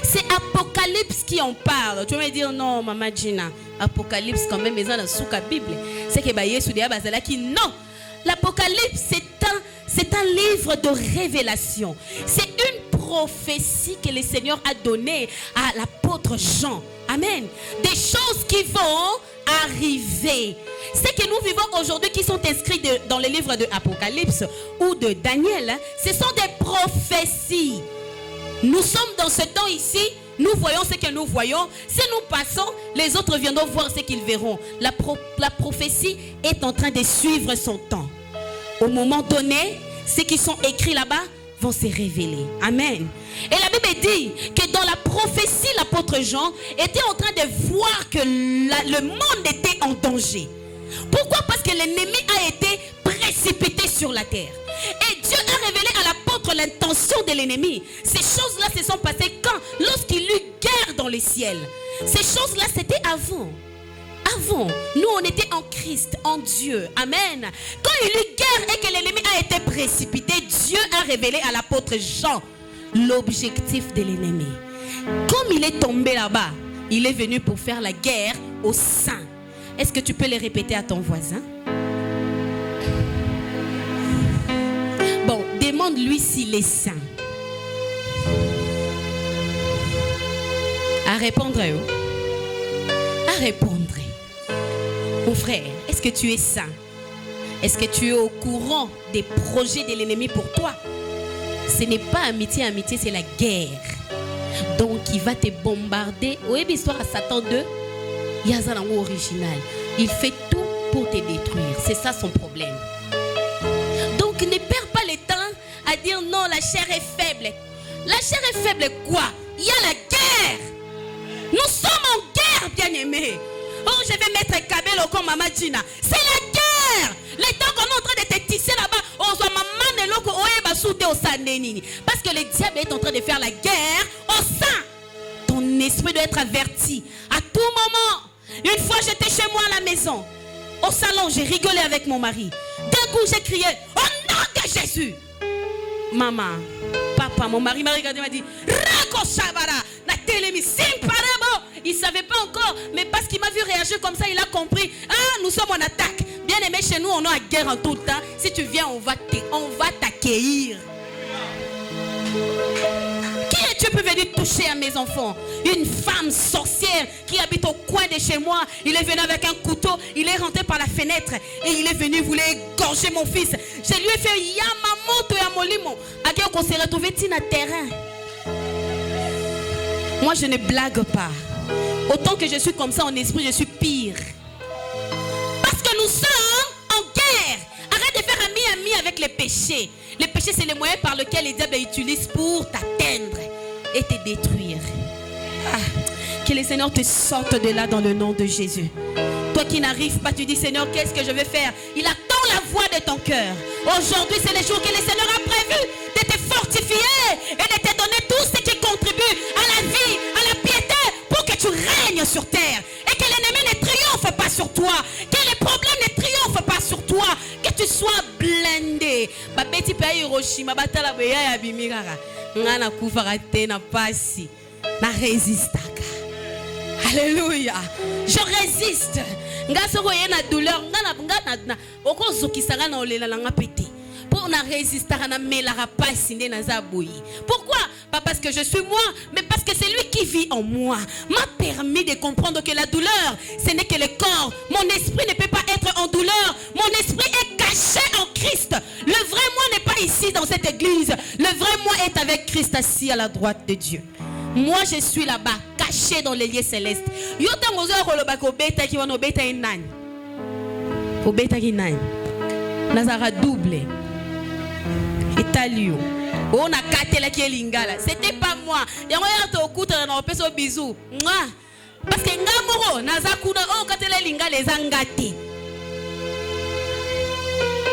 C'est Apocalypse qui en parle. Tu vas me dire non, Maman Gina. Apocalypse quand même, mais dans la Bible. C'est que Yesu qui non. L'Apocalypse, c'est un livre de révélation. C'est une prophétie que le Seigneur a donnée à l'apôtre Jean. Amen. Des choses qui vont arriver. Ce que nous vivons aujourd'hui, qui sont inscrits dans le livre de Apocalypse ou de Daniel, ce sont des prophéties. Nous sommes dans ce temps ici, nous voyons ce que nous voyons. Si nous passons, les autres viendront voir ce qu'ils verront. La prophétie est en train de suivre son temps. Au moment donné, ceux qui sont écrits là-bas vont se révéler. Amen. Et la Bible dit que dans la prophétie, l'apôtre Jean était en train de voir que le monde était en danger. Pourquoi? Parce que l'ennemi a été précipité sur la terre. Et Dieu a révélé à l'apôtre l'intention de l'ennemi. Ces choses-là se sont passées quand? Lorsqu'il eut guerre dans les ciels. Ces choses-là, c'était avant. Avant, nous on était en Christ, en Dieu. Amen. Quand il eut guerre et que l'ennemi a été précipité, Dieu a révélé à l'apôtre Jean l'objectif de l'ennemi. Comme il est tombé là-bas, il est venu pour faire la guerre aux saints. Est-ce que tu peux le répéter à ton voisin? Bon, demande-lui s'il est saint. À répondre. À répondre. Mon frère, est-ce que tu es saint? Est-ce que tu es au courant des projets de l'ennemi pour toi? Ce n'est pas amitié, c'est la guerre. Donc il va te bombarder. Oui, l'histoire à Satan 2, Yazalango original. Il fait tout pour te détruire. C'est ça son problème. Donc ne perds pas le temps à dire non, la chair est faible. La chair est faible quoi? Il y a la guerre. Nous sommes en guerre, bien-aimés. Oh, je vais mettre Kabelo comme Maman Gina. C'est la guerre. Les temps qu'on est en train de te tisser là-bas, on soit maman de l'eau, on va sauter au sein de. Parce que le diable est en train de faire la guerre au sein. Ton esprit doit être averti à tout moment. Une fois, j'étais chez moi à la maison. Au salon, j'ai rigolé avec mon mari. D'un coup, j'ai crié au nom de Jésus. Maman, papa, mon mari m'a regardé et m'a dit Rako Shabara, la télémission, il ne savait pas encore, mais parce qu'il m'a vu réagir comme ça, il a compris. Ah, nous sommes en attaque. Bien aimé, chez nous, on est en guerre en tout temps. Si tu viens, on va t'accueillir. Qui es-tu pour venir toucher à mes enfants? Une femme sorcière qui habite au coin de chez moi. Il est venu avec un couteau, il est rentré par la fenêtre et il est venu, il voulait égorger mon fils. Je lui ai fait Yamamoto Yamolimo. À qui on s'est retrouvé sur terrain. Moi, je ne blague pas. Autant que je suis comme ça en esprit, je suis pire. Parce que nous sommes en guerre. Arrête de faire ami avec les péchés. Les péchés, c'est le moyen par lequel les diables utilisent pour t'atteindre et te détruire. Ah, que le Seigneur te sorte de là dans le nom de Jésus. Toi Toi qui n'arrives pas, tu dis Seigneur, qu'est-ce que je vais faire? Il attend la voix de ton cœur. Aujourd'hui, c'est le jour que le Seigneur a prévu de te fortifier et de te donner tout ce qui contribue à la vie, à la piété, pour que tu règnes sur terre et que l'ennemi ne triomphe pas sur toi, que les problèmes ne triomphent pas sur toi, que tu sois blindé. Babeti pa Hiroshima batala beya ya bimirara. Ngana kufara te na pasi. Na résistaka. Alléluia. Je résiste. Nga soko ye na douleur, ngana okozokisanga na olela nga pété. Pour na résister na melara pasi nde na zaboyi. Pourquoi? Pas parce que je suis moi, mais parce que c'est lui qui vit en moi. M'a permis de comprendre que la douleur, ce n'est que le corps. Mon esprit ne peut pas être en douleur. Mon esprit est caché en Christ. Le vrai moi n'est pas ici dans cette église. Le vrai moi est avec Christ assis à la droite de Dieu. Moi je suis là-bas, caché dans les lieux célestes. Yota ngozo koloba ko beta ki wono beta inani. Ko beta ki nani. Nazara double. Italio. On a katé la qui est lingala. C'était pas moi. Yango ya to okuta na opeso bisou. Parce que ngamoro nazakuna o katé la lingala ezangati.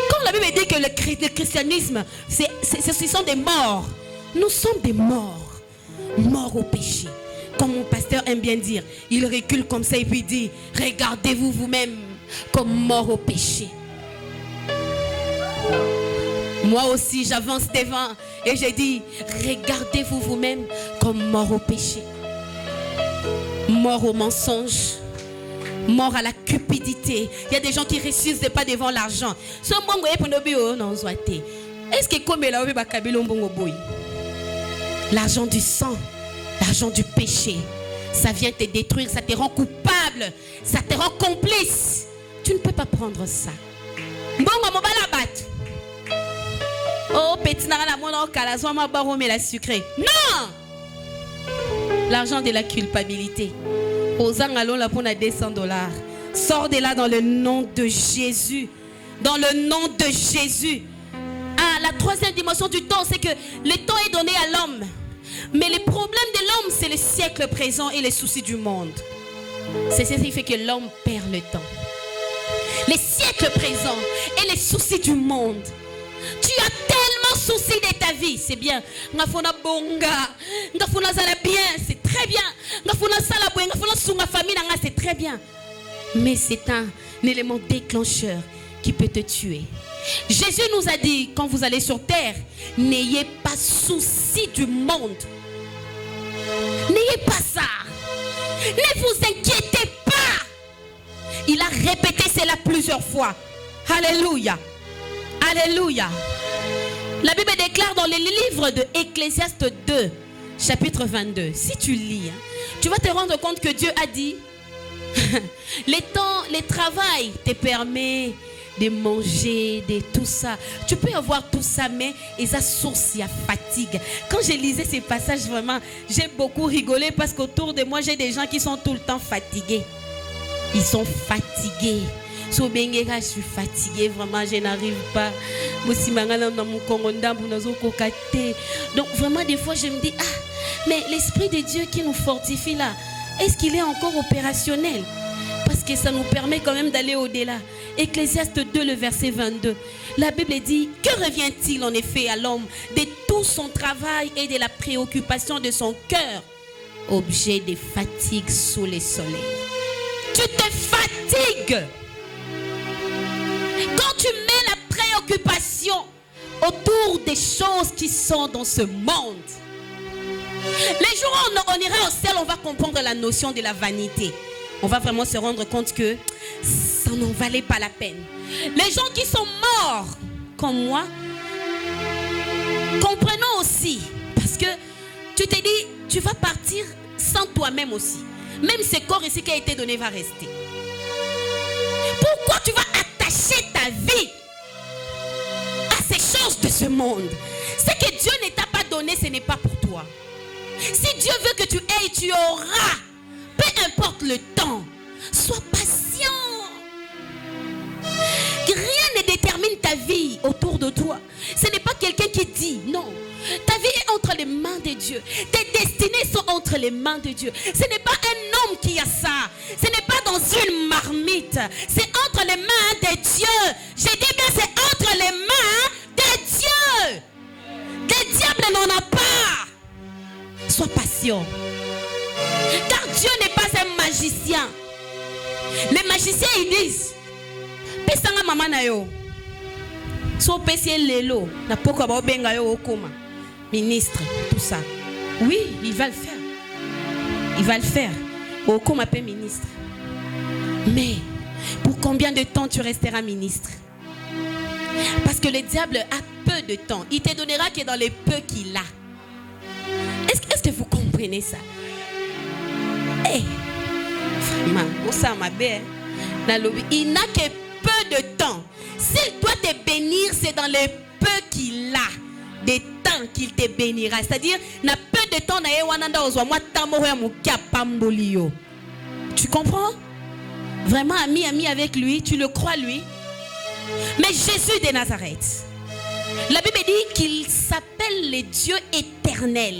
Quand la Bible dit que le christianisme ce sont des morts. Nous sommes des morts. Morts au péché. Comme mon pasteur aime bien dire, il recule comme ça et puis dit, regardez-vous vous-même comme morts au péché. Moi aussi j'avance devant et je dis, regardez-vous vous-même comme morts au péché. Mort au mensonge. Mort à la cupidité. Il y a des gens qui ne ressuscitent pas devant l'argent. Est-ce que comme l'argent du sang, l'argent du péché, ça vient te détruire, ça te rend coupable, ça te rend complice. Tu ne peux pas prendre ça. Oh, petit la sucré. Non! L'argent de la culpabilité. $200. Sors de là dans le nom de Jésus. Dans le nom de Jésus. Ah, la troisième dimension du temps, c'est que le temps est donné à l'homme. Mais le problème de l'homme, c'est le siècle présent et les soucis du monde. C'est ce qui fait que l'homme perd le temps. Les siècles présents et les soucis du monde. Tu as tellement souci de ta vie, c'est bien. C'est très bien. C'est très bien. Mais c'est un élément déclencheur qui peut te tuer. Jésus nous a dit, quand vous allez sur terre, n'ayez pas souci du monde. N'ayez pas ça. Ne vous inquiétez pas. Il a répété cela plusieurs fois. Alléluia. Alléluia. La Bible déclare dans le livre de Ecclésiaste 2, chapitre 22. Si tu lis, tu vas te rendre compte que Dieu a dit le travail te permet de manger, de tout ça. Tu peux avoir tout ça, mais ça source à fatigue. Quand je lisais ces passages, vraiment, j'ai beaucoup rigolé parce qu'autour de moi, j'ai des gens qui sont tout le temps fatigués. Ils sont fatigués. Je suis fatiguée, vraiment, je n'arrive pas. Donc vraiment, des fois, je me dis, mais l'Esprit de Dieu qui nous fortifie là, est-ce qu'il est encore opérationnel? Parce que ça nous permet quand même d'aller au-delà. Ecclésiaste 2, le verset 22. La Bible dit, que revient-il en effet à l'homme de tout son travail et de la préoccupation de son cœur? Objet de fatigue sous le soleil. Tu te fatigues. Quand tu mets la préoccupation autour des choses qui sont dans ce monde, les jours où on ira au ciel, on va comprendre la notion de la vanité. On va vraiment se rendre compte que ça n'en valait pas la peine. Les gens qui sont morts, comme moi, comprenons aussi. Parce que tu te dis, tu vas partir sans toi-même aussi. Même ce corps ici qui a été donné va rester. Pourquoi tu vas attacher ta vie à ces choses de ce monde? Ce que Dieu ne t'a pas donné, ce n'est pas pour toi. Si Dieu veut que tu aies, tu auras. Peu importe le temps. Sois patient. Rien ne détermine ta vie autour de toi. Ce n'est pas quelqu'un qui dit non. Ta vie est entre les mains de Dieu. Tes destinées sont entre les mains de Dieu. Ce n'est pas un homme qui a ça. Ce n'est pas dans une marmite. C'est entre les mains de Dieu. J'ai dit bien, c'est entre les mains de Dieu. Le diable n'en a pas. Sois patient. Car Dieu n'est pas un magicien. Les magiciens, ils disent, pesanga mama na yo. So pesi lelo na poko ba benga yo okoma. Ministre, tout ça. Oui, il va le faire. Il va le faire. Okoma pe ministre. Mais pour combien de temps tu resteras ministre? Parce que le diable a peu de temps. Il te donnera que dans les peu qu'il a. Est-ce que vous comprenez ça? Eh, il n'a que peu de temps. S'il doit te bénir, c'est dans les peu qu'il a, des temps qu'il te bénira. C'est-à-dire, n'a peu de temps. Tu comprends? Vraiment ami avec lui, tu le crois lui. Mais Jésus de Nazareth, la Bible dit qu'il s'appelle le Dieu éternel.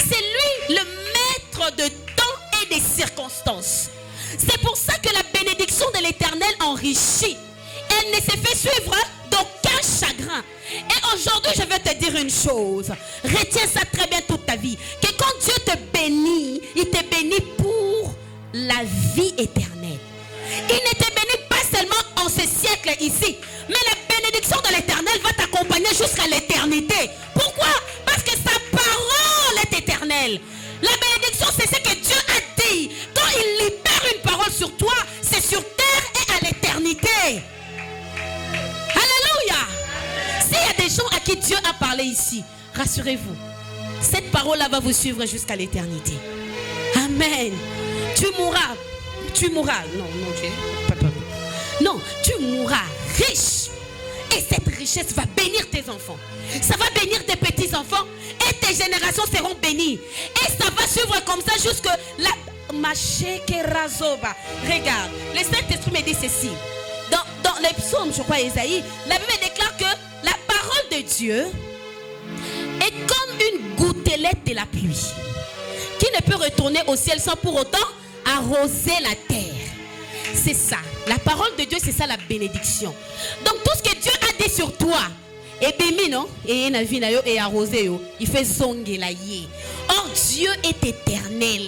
C'est lui le maître de temps et des circonstances. C'est pour ça que la bénédiction de l'Éternel enrichit. Elle ne se fait suivre d'aucun chagrin. Et aujourd'hui, je vais te dire une chose. Retiens ça très bien toute ta vie. Que quand Dieu te bénit, il te bénit pour la vie éternelle. Il ne te bénit pas seulement en ce siècle ici, mais la bénédiction de l'Éternel va t'accompagner jusqu'à l'éternité. Pourquoi? Parce que sa parole est éternelle. La bénédiction, c'est ce que Dieu a dit. Quand il libère une parole sur toi, c'est sur terre et à l'éternité. Alléluia. S'il y a des gens à qui Dieu a parlé ici, rassurez-vous, cette parole-là va vous suivre jusqu'à l'éternité. Amen. Tu mourras. Non, tu mourras riche. Et cette richesse va bénir tes enfants. Ça va bénir tes petits-enfants. Et tes générations seront bénies. Et ça va suivre comme ça jusque la... Regarde, le Saint-Esprit me dit ceci. Dans les psaumes, je crois, Isaïe, la Bible déclare que la parole de Dieu est comme une gouttelette de la pluie qui ne peut retourner au ciel sans pour autant arroser la terre. C'est ça. La parole de Dieu, c'est ça la bénédiction. Donc tout ce que Dieu a dit sur toi, et béni, non? Et arrosé, il fait zongelaye. Or Dieu est éternel.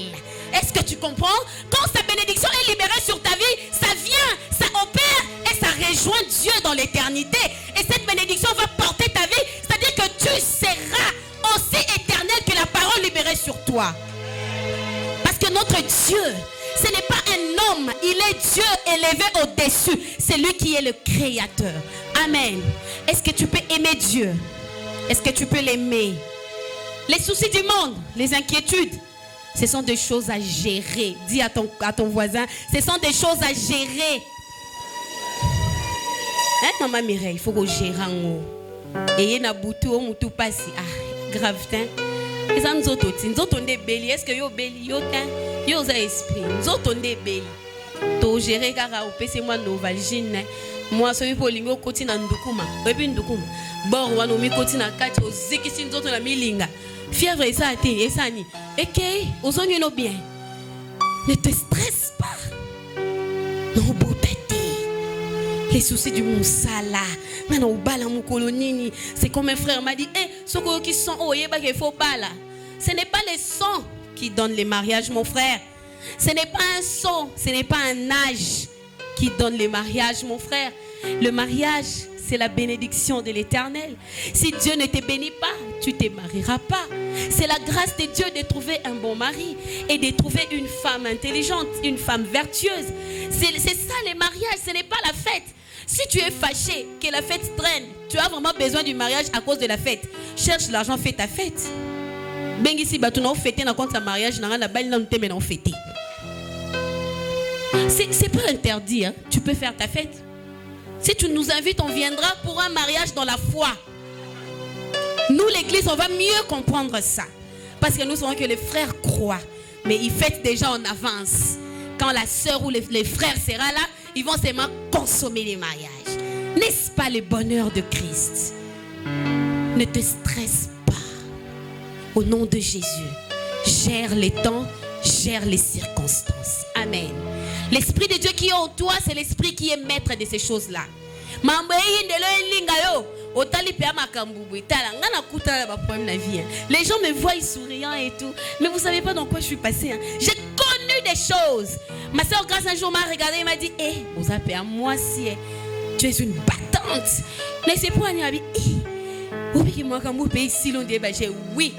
Est-ce que tu comprends? Quand sa bénédiction est libérée sur ta vie, ça vient, ça opère et ça rejoint Dieu dans l'éternité. Et cette bénédiction va porter ta vie, c'est-à-dire que tu seras aussi éternel que la parole libérée sur toi. Parce que notre Dieu, ce n'est pas un homme, il est Dieu élevé au-dessus. C'est lui qui est le créateur. Amen. Est-ce que tu peux aimer Dieu? Est-ce que tu peux l'aimer? Les soucis du monde, les inquiétudes, ce sont des choses à gérer. Dis à ton voisin, ce sont des choses à gérer. Hein, maman Mireille, il faut que gérer. Et il y a boutou, moutou passi. Ah, grave, hein. Est-ce que yo beli yo ten yo za esprit nous autres des beli to gérer kaka opese moi novalgine moi so po lingo koti na ndukuma bebi ndukuma bor wana mi koti na kati ozikisi nzoto na milinga fièvre ça ate esani ekei ozongi no bien. Ne te stresse pas. Non botete les soucis du monsala nana obala mukolo nini. C'est comme un frère m'a dit soko qui sont oyeba qu'il faut pas là. Ce n'est pas les sons qui donnent les mariages, mon frère. Ce n'est pas un son, ce n'est pas un âge qui donne les mariages, mon frère. Le mariage, c'est la bénédiction de l'Éternel. Si Dieu ne te bénit pas, tu ne te marieras pas. C'est la grâce de Dieu de trouver un bon mari et de trouver une femme intelligente, une femme vertueuse. C'est ça les mariages, ce n'est pas la fête. Si tu es fâché, que la fête traîne, tu as vraiment besoin du mariage à cause de la fête. Cherche l'argent, fais ta fête. C'est pas interdit, hein? Tu peux faire ta fête. Si tu nous invites, on viendra pour un mariage dans la foi. Nous, l'église, on va mieux comprendre ça. Parce que nous savons que les frères croient. Mais ils fêtent déjà en avance. Quand la sœur ou les frères sera là, ils vont seulement consommer les mariages. N'est-ce pas le bonheur de Christ? Ne te stresse pas. Au nom de Jésus, gère les temps, gère les circonstances. Amen. L'esprit de Dieu qui est en toi, c'est l'esprit qui est maître de ces choses-là. Les gens me voient souriant et tout, mais vous savez pas dans quoi je suis passée. J'ai connu des choses. Ma soeur Grâce un jour m'a regardé et m'a dit: vous appelez à moi si tu es une battante. Mais c'est pour un ami. Oui,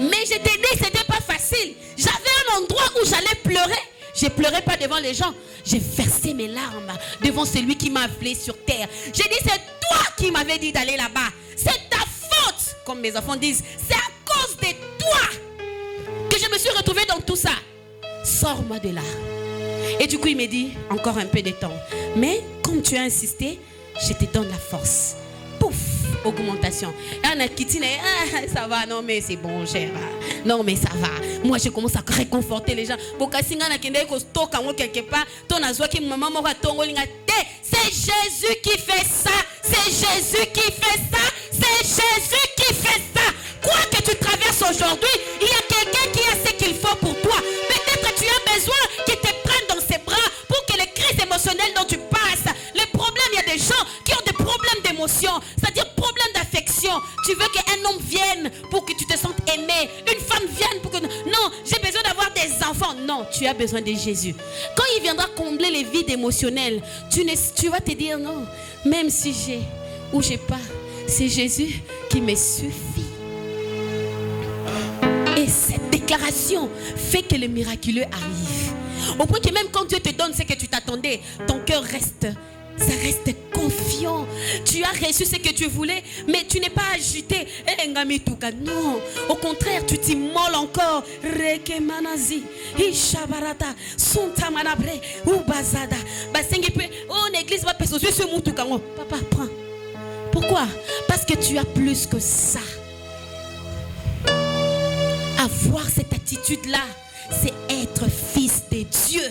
mais je t'ai dit, c'était pas facile. J'avais un endroit où j'allais pleurer. Je pleurais pas devant les gens. J'ai versé mes larmes devant celui qui m'a appelé sur terre. J'ai dit: c'est toi qui m'avais dit d'aller là-bas. C'est ta faute, comme mes enfants disent. C'est à cause de toi que je me suis retrouvée dans tout ça. Sors-moi de là. Et du coup, il me dit: encore un peu de temps. Mais comme tu as insisté, je te donne la force. Pouf, augmentation. Ça va, non mais c'est bon, cher. Non mais ça va. Moi je commence à réconforter les gens. C'est Jésus qui fait ça. C'est Jésus qui fait ça. C'est Jésus qui fait ça. Quoi que tu traverses aujourd'hui, il y a quelqu'un qui a ce qu'il faut pour toi. Peut-être tu as besoin qu'il te prenne dans ses bras pour que les crises émotionnelles dont tu passes, les problèmes, il y a des gens qui ont des problèmes d'émotion, c'est-à-dire problèmes d'affection. Tu veux qu'un homme vienne pour que tu te sentes aimé, une femme vienne pour que... Non, j'ai besoin d'avoir des enfants. Non, tu as besoin de Jésus. Quand il viendra combler les vides émotionnelles, tu vas te dire: non, même si j'ai ou j'ai pas, c'est Jésus qui me suffit. Et cette déclaration fait que le miraculeux arrive. Au point que même quand Dieu te donne ce que tu t'attendais, ton cœur reste confiant. Tu as reçu ce que tu voulais, mais tu n'es pas agité. Non, au contraire, tu t'immoles encore. Papa, prends. Pourquoi? Parce que tu as plus que ça. Avoir cette attitude-là, c'est être fils de Dieu.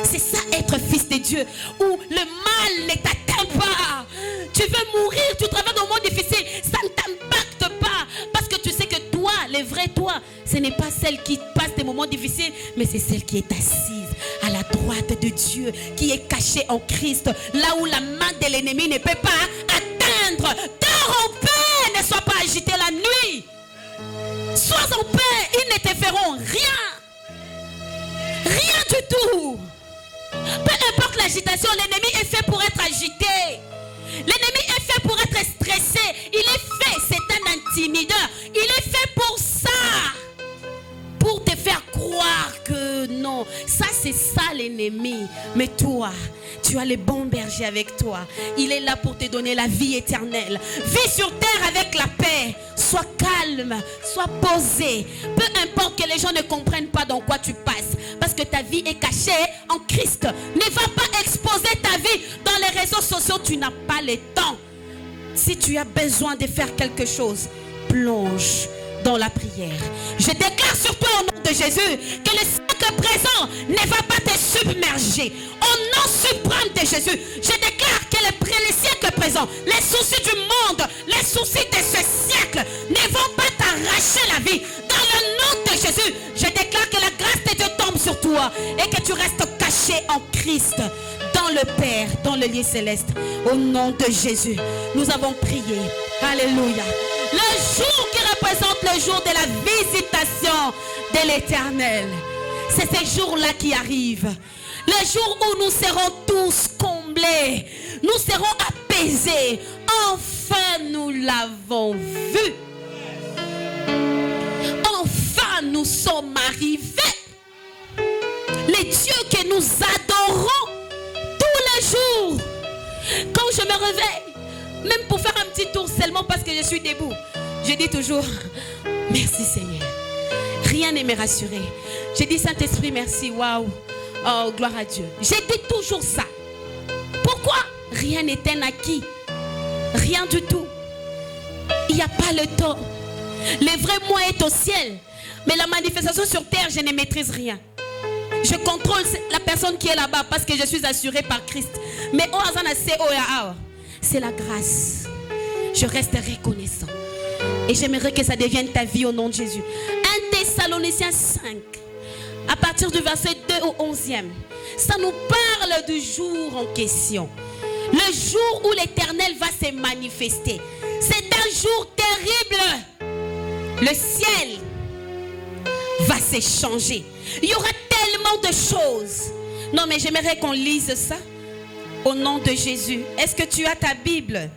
C'est ça, être fils de Dieu, où le mal ne t'atteint pas. Tu veux mourir, tu travailles dans un monde difficile, ça ne t'impacte pas. Parce que tu sais que toi, le vrai toi, ce n'est pas celle qui passe des moments difficiles, mais c'est celle qui est assise à la droite de Dieu, qui est cachée en Christ, là où la main de l'ennemi ne peut pas atteindre. Dors en paix, ne sois pas agité la nuit. Sois en paix, ils ne te feront rien. Rien du tout. Peu importe l'agitation, l'ennemi est fait pour être agité. L'ennemi est fait pour être stressé. Il est fait, c'est un intimideur. Il est fait pour ça. Pour te faire croire que non. Ça, c'est ça l'ennemi. Mais toi, tu as le bon berger avec toi. Il est là pour te donner la vie éternelle. Vis sur terre avec la paix. Sois calme, sois posé. Peu importe que les gens ne comprennent pas dans quoi tu passes. Parce que ta vie est cachée en Christ. Ne va pas exposer ta vie dans les réseaux sociaux. Tu n'as pas le temps. Si tu as besoin de faire quelque chose, plonge dans la prière. Je déclare sur toi au nom de Jésus que le siècle présent ne va pas te submerger. Au nom suprême de Jésus, je déclare que le siècle présent, les soucis du monde, les soucis de ce siècle ne vont pas t'arracher la vie. Dans le nom de Jésus, je déclare que la grâce de Dieu tombe sur toi et que tu restes caché en Christ, dans le Père, dans le lieu céleste. Au nom de Jésus, nous avons prié. Alléluia. Le jour qui représente le jour de la visitation de l'Éternel. C'est ce jour-là qui arrive. Le jour où nous serons tous comblés. Nous serons apaisés. Enfin, nous l'avons vu. Enfin, nous sommes arrivés. Les dieux que nous adorons tous les jours. Quand je me réveille, même pour faire un petit tour seulement parce que je suis debout, je dis toujours: merci Seigneur. Rien ne me rassurer. Je dis: Saint-Esprit, merci. Waouh. Oh, gloire à Dieu. Je dis toujours ça. Pourquoi? Rien n'est un acquis. Rien du tout. Il n'y a pas le temps. Le vrai moi est au ciel. Mais la manifestation sur terre, je ne maîtrise rien. Je contrôle la personne qui est là-bas parce que je suis assuré par Christ. Mais c'est la grâce. Je reste reconnaissant. Et j'aimerais que ça devienne ta vie au nom de Jésus. 1 Thessaloniciens 5. à partir du verset 2 au 11e. Ça nous parle du jour en question. Le jour où l'Éternel va se manifester. C'est un jour terrible. Le ciel va s'échanger. Il y aura tellement de choses. Non, mais j'aimerais qu'on lise ça au nom de Jésus. Est-ce que tu as ta Bible?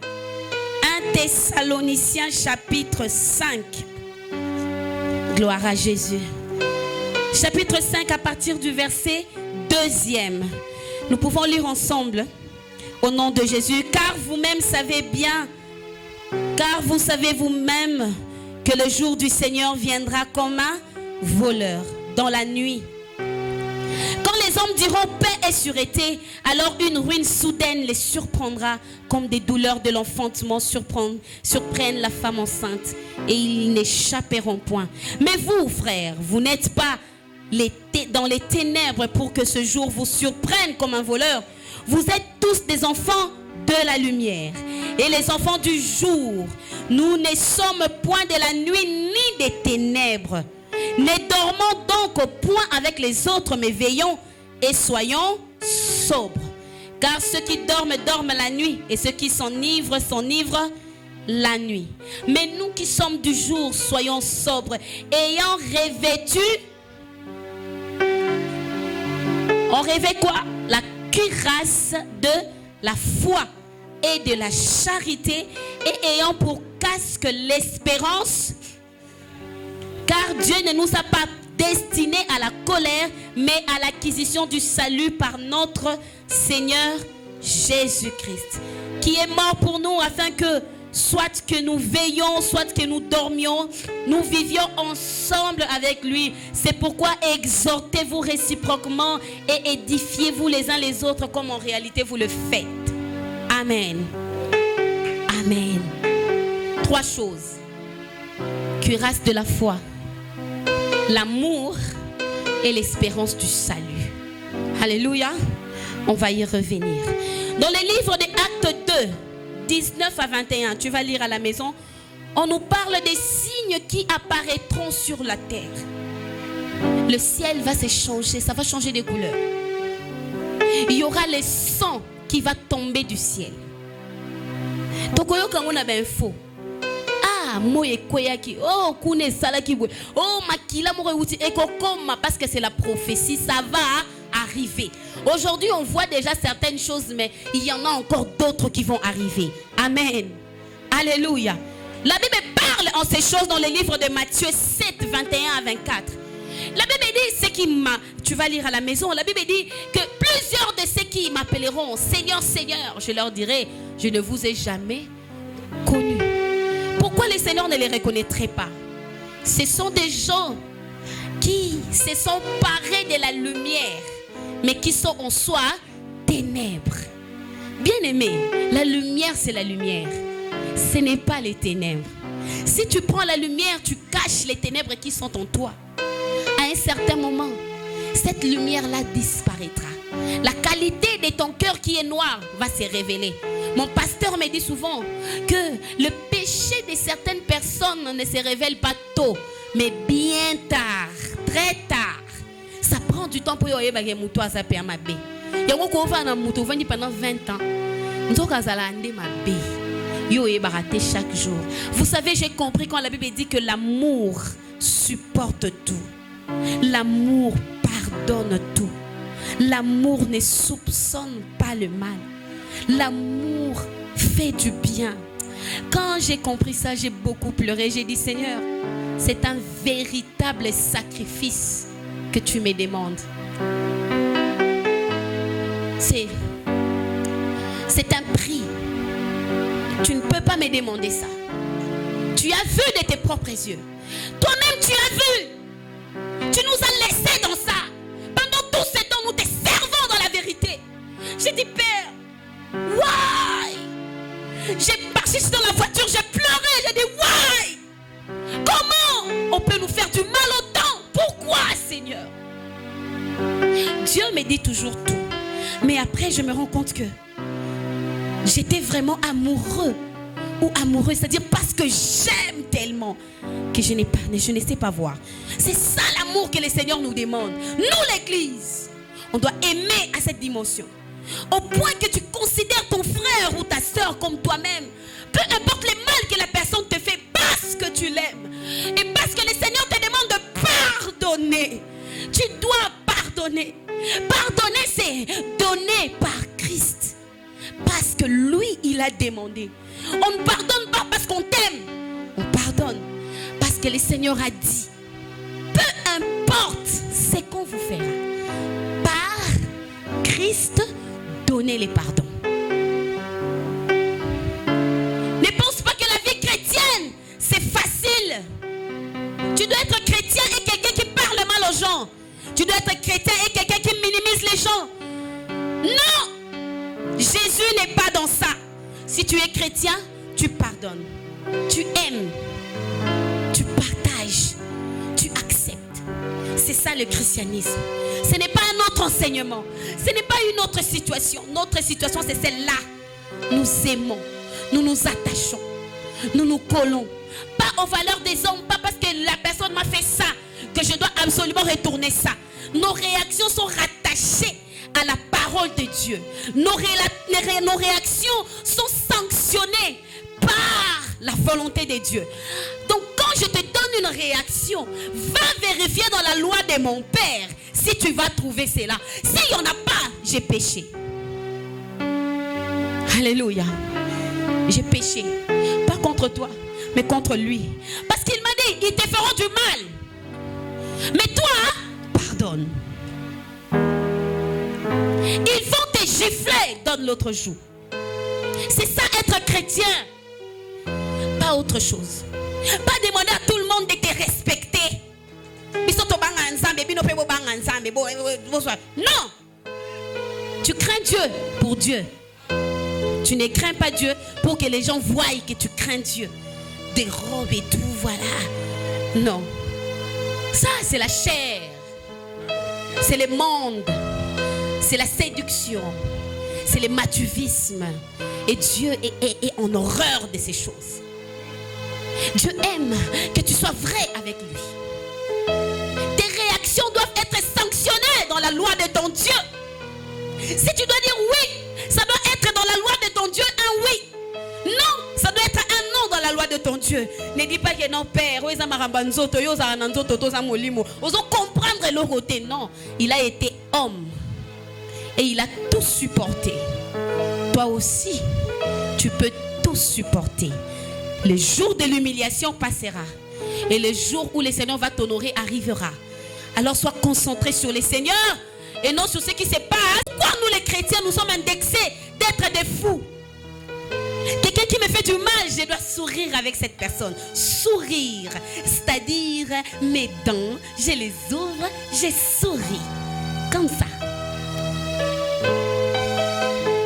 1 Thessaloniciens chapitre 5. Gloire à Jésus. Chapitre 5 à partir du verset 2e. Nous pouvons lire ensemble au nom de Jésus. Car vous-même savez bien, car vous savez vous-même que le jour du Seigneur viendra comme un voleur dans la nuit. Quand les hommes diront paix et sûreté, alors une ruine soudaine les surprendra comme des douleurs de l'enfantement surprennent la femme enceinte et ils n'échapperont point. Mais vous, frères, vous n'êtes pas dans les ténèbres pour que ce jour vous surprenne comme un voleur. Vous êtes tous des enfants de la lumière et les enfants du jour. Nous ne sommes point de la nuit ni des ténèbres. Ne dormons donc au point avec les autres, mais veillons et soyons sobres. Car ceux qui dorment, dorment la nuit, et ceux qui s'enivrent, s'enivrent la nuit. Mais nous qui sommes du jour, soyons sobres, ayant revêtu. On revêt quoi? La cuirasse de la foi et de la charité, et ayant pour casque l'espérance. Car Dieu ne nous a pas destinés à la colère, mais à l'acquisition du salut par notre Seigneur Jésus-Christ, qui est mort pour nous afin que, soit que nous veillions, soit que nous dormions, nous vivions ensemble avec lui. C'est pourquoi exhortez-vous réciproquement et édifiez-vous les uns les autres comme en réalité vous le faites. Amen. Amen. 3 choses. Cuirasse de la foi, l'amour et l'espérance du salut. Alléluia. On va y revenir. Dans les livres des Actes 2, 19 à 21, tu vas lire à la maison, on nous parle des signes qui apparaîtront sur la terre. Le ciel va se changer, ça va changer de couleur. Il y aura le sang qui va tomber du ciel. Donc, on a bien faux. Parce que c'est la prophétie, ça va arriver. Aujourd'hui, on voit déjà certaines choses, mais il y en a encore d'autres qui vont arriver. Amen. Alléluia. La Bible parle en ces choses dans les livres de Matthieu 7, 21 à 24. La Bible dit, tu vas lire à la maison, la Bible dit que plusieurs de ceux qui m'appelleront Seigneur, Seigneur, je leur dirai, je ne vous ai jamais connu. Pourquoi les seigneurs ne les reconnaîtraient pas? Ce sont des gens qui se sont parés de la lumière, mais qui sont en soi ténèbres. Bien-aimé, la lumière c'est la lumière. Ce n'est pas les ténèbres. Si tu prends la lumière, tu caches les ténèbres qui sont en toi. À un certain moment, cette lumière-là disparaîtra. La qualité de ton cœur qui est noir va se révéler. Mon pasteur me dit souvent que le péché de certaines personnes ne se révèle pas tôt, mais bien tard, très tard. Ça prend du temps pour y aller à sa paix à ma baie. Il y a beaucoup de pendant 20 ans. Nous avons chaque jour. Vous savez, j'ai compris quand la Bible dit que l'amour supporte tout. L'amour pardonne tout. L'amour ne soupçonne pas le mal. L'amour fait du bien. Quand j'ai compris ça, j'ai beaucoup pleuré. J'ai dit, Seigneur, c'est un véritable sacrifice que tu me demandes. C'est un prix. Tu ne peux pas me demander ça. Tu as vu de tes propres yeux. Toi-même, tu as vu. Tu nous as laissés dans ça. Pendant tout ce temps, nous te servons dans la vérité. J'ai dit, Père, why? J'ai marché dans la voiture, j'ai pleuré, j'ai dit, why? Comment on peut nous faire du mal autant? Pourquoi, Seigneur? Dieu me dit toujours tout. Mais après, je me rends compte que j'étais vraiment amoureux ou amoureuse, c'est-à-dire parce que j'aime tellement que je ne sais pas voir. C'est ça l'amour l'amour que le Seigneur nous demande. Nous, l'Église, on doit aimer à cette dimension. Au point que tu considères ton frère ou ta soeur comme toi-même. Peu importe le mal que la personne te fait, parce que tu l'aimes. Et parce que le Seigneur te demande de pardonner. Tu dois pardonner. Pardonner, c'est donner par Christ. Parce que lui, il a demandé. On ne pardonne pas parce qu'on t'aime. On pardonne parce que le Seigneur a dit. Peu importe ce qu'on vous fera. Par Christ, donnez les pardons. Ne pense pas que la vie chrétienne, c'est facile. Tu dois être chrétien et quelqu'un qui parle mal aux gens. Tu dois être chrétien et quelqu'un qui minimise les gens. Non! Jésus n'est pas dans ça. Si tu es chrétien, tu pardonnes. Tu aimes. Tu partages. Tu acceptes. C'est ça le christianisme. Ce n'est pas un autre enseignement. Ce n'est pas une autre situation. Notre situation, c'est celle-là. Nous aimons. Nous nous attachons. Nous nous collons. Pas aux valeurs des hommes. Pas parce que la personne m'a fait ça que je dois absolument retourner ça. Nos réactions sont rattachées à la parole de Dieu. Nos réactions sont sanctionnées par la volonté de Dieu. Donc quand je te donne une réaction, va vérifier dans la loi de mon Père si tu vas trouver cela. S'il n'y en a pas, j'ai péché. Alléluia. J'ai péché. Pas contre toi, mais contre lui. Parce qu'il m'a dit, ils te feront du mal. Mais toi, pardonne. Ils vont te gifler, donne l'autre joue. C'est ça être chrétien. Pas autre chose. Pas demander à tout le monde de te respecter. Non. Tu crains Dieu pour Dieu. Tu ne crains pas Dieu pour que les gens voient que tu crains Dieu. Des robes et tout, voilà. Non. Ça, c'est la chair. C'est le monde. C'est la séduction. C'est le matuvisme. Et Dieu est en horreur de ces choses. Dieu aime que tu sois vrai avec lui. Tes réactions doivent être sanctionnées dans la loi de ton Dieu. Si tu dois dire oui, ça doit être dans la loi de ton Dieu un oui. Non, ça doit être un non dans la loi de ton Dieu. Ne dis pas que non, Père, osons comprendre le côté. Non, il a été homme et il a tout supporté. Toi aussi, tu peux tout supporter. Le jour de l'humiliation passera et le jour où le Seigneur va t'honorer arrivera. Alors sois concentré sur le Seigneur et non sur ce qui se passe. Pourquoi nous les chrétiens, nous sommes indexés d'être des fous? Quelqu'un qui me fait du mal, je dois sourire avec cette personne. Sourire, c'est-à-dire mes dents, je les ouvre, je souris. Comme ça.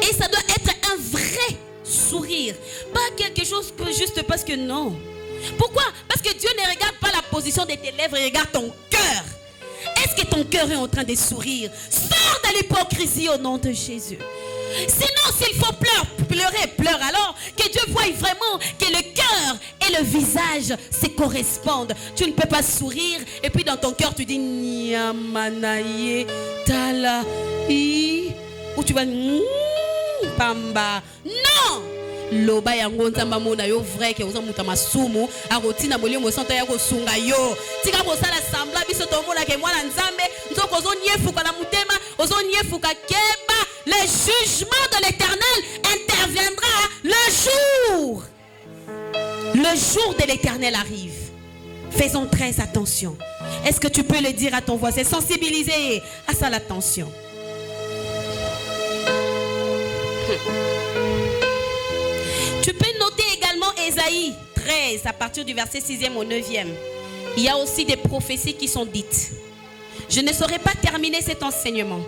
Et ça doit être un vrai sourire. Pas quelque chose que juste parce que non. Pourquoi? Parce que Dieu ne regarde pas la position de tes lèvres, il regarde ton cœur. Est-ce que ton cœur est en train de sourire? Sors de l'hypocrisie au nom de Jésus. Sinon, s'il faut pleurer, pleure alors. Que Dieu voie vraiment que le cœur et le visage se correspondent. Tu ne peux pas sourire et puis dans ton cœur tu dis Nyamanaye Talaï. Ou tu vas Pamba. Non! Loba yango nzamba mona yo vrai que oza muta masumu akotina molimo santo ya kosunga yo tika bosala sambla biso tomona ke mwana nzambe nzoko ozo nyefuka na mutema ozo nyefuka keba. Le jugement de l'Éternel interviendra le jour de l'Éternel arrive. Faisons très attention. Est-ce que tu peux le dire à ton voisin? Sensibiliser à ça l'attention. Tu peux noter également Ésaïe 13 à partir du verset 6e au 9e. Il y a aussi des prophéties qui sont dites. Je ne saurais pas terminer cet enseignement.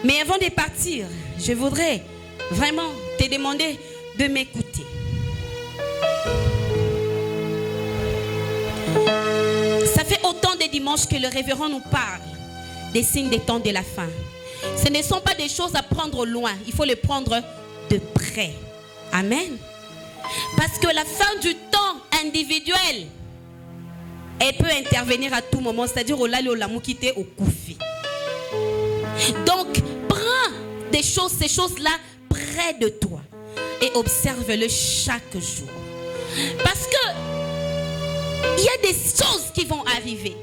Mais avant de partir, je voudrais vraiment te demander de m'écouter. Ça fait autant de dimanches que le révérend nous parle des signes des temps de la fin. Ce ne sont pas des choses à prendre loin, il faut les prendre de près. Amen. Parce que la fin du temps individuel Elle peut intervenir à tout moment, c'est-à-dire au lali au lamu quitté au koufi. Donc, prends ces choses-là près de toi et observe-le chaque jour. Parce que il y a des choses qui vont arriver.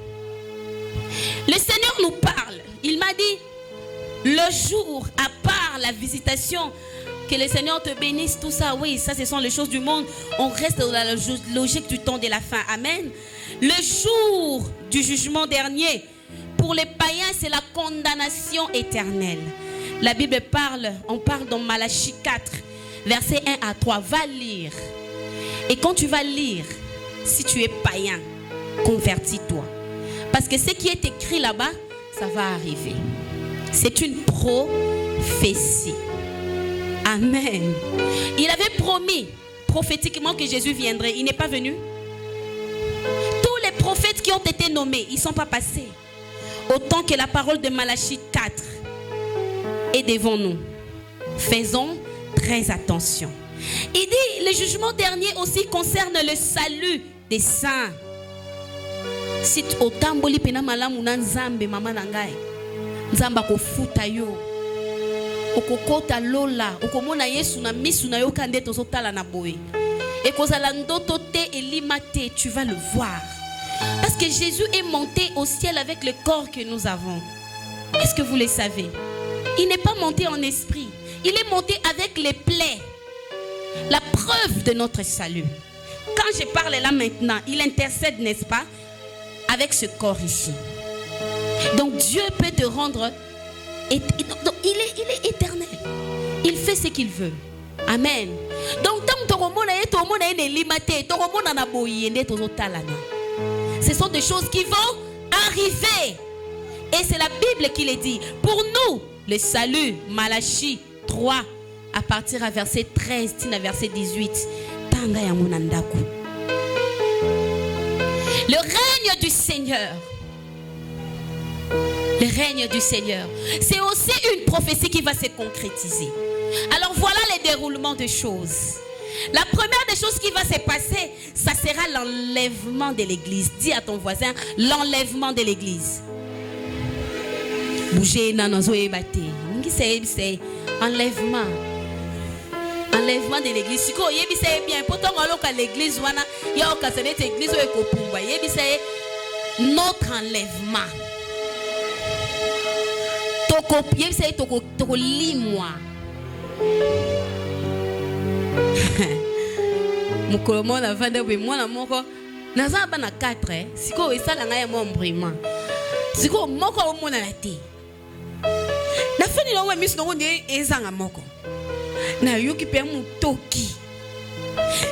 Le Seigneur nous parle. Il m'a dit, le jour, à part la visitation, que le Seigneur te bénisse, tout ça, oui, ça ce sont les choses du monde. On reste dans la logique du temps de la fin. Amen. Le jour du jugement dernier, pour les païens, c'est la condamnation éternelle. La Bible on parle dans Malachie 4, versets 1 à 3. Va lire. Et quand tu vas lire, si tu es païen, convertis-toi. Parce que ce qui est écrit là-bas, ça va arriver. C'est une prophétie. Amen. Il avait promis prophétiquement que Jésus viendrait. Il n'est pas venu. Tous les prophètes qui ont été nommés, ils ne sont pas passés. Autant que la parole de Malachie 4 est devant nous. Faisons très attention. Il dit, le jugement dernier aussi concerne le salut des saints. Si otamboli pena malamu na nzambe mama nangai, nzamba ko futa yo. Okokota lola, okomona Yesu na misu na yo kande tozotala na boye. Et kozala ndoto te elima te, tu vas le voir. Parce que Jésus est monté au ciel avec le corps que nous avons. Est-ce que vous le savez? Il n'est pas monté en esprit. Il est monté avec les plaies. La preuve de notre salut. Quand je parle là maintenant, il intercède, n'est-ce pas, avec ce corps ici. Donc Dieu peut te rendre. Il est éternel. Il fait ce qu'il veut. Amen. Donc ce sont des choses qui vont arriver. Et c'est la Bible qui les dit. Pour nous, le salut, Malachie 3, à partir à verset 13, à verset 18. Le règne du Seigneur. Le règne du Seigneur. C'est aussi une prophétie qui va se concrétiser. Alors voilà les déroulements des choses. La première des choses qui va se passer, ça sera l'enlèvement de l'église. Dis à ton voisin, l'enlèvement de l'église. Bougez dans nos c'est enlèvement. Enlèvement de l'église. Si vous avez bien, pourtant l'église, il y a église notre enlèvement. Toko limwa. Mukolomo na vanda we mwana moko naza ba na 4 siko esala nga ya mombrima siko moko omona na te na fini lo we miso ngo ndi ezanga moko na yoki pe mutoki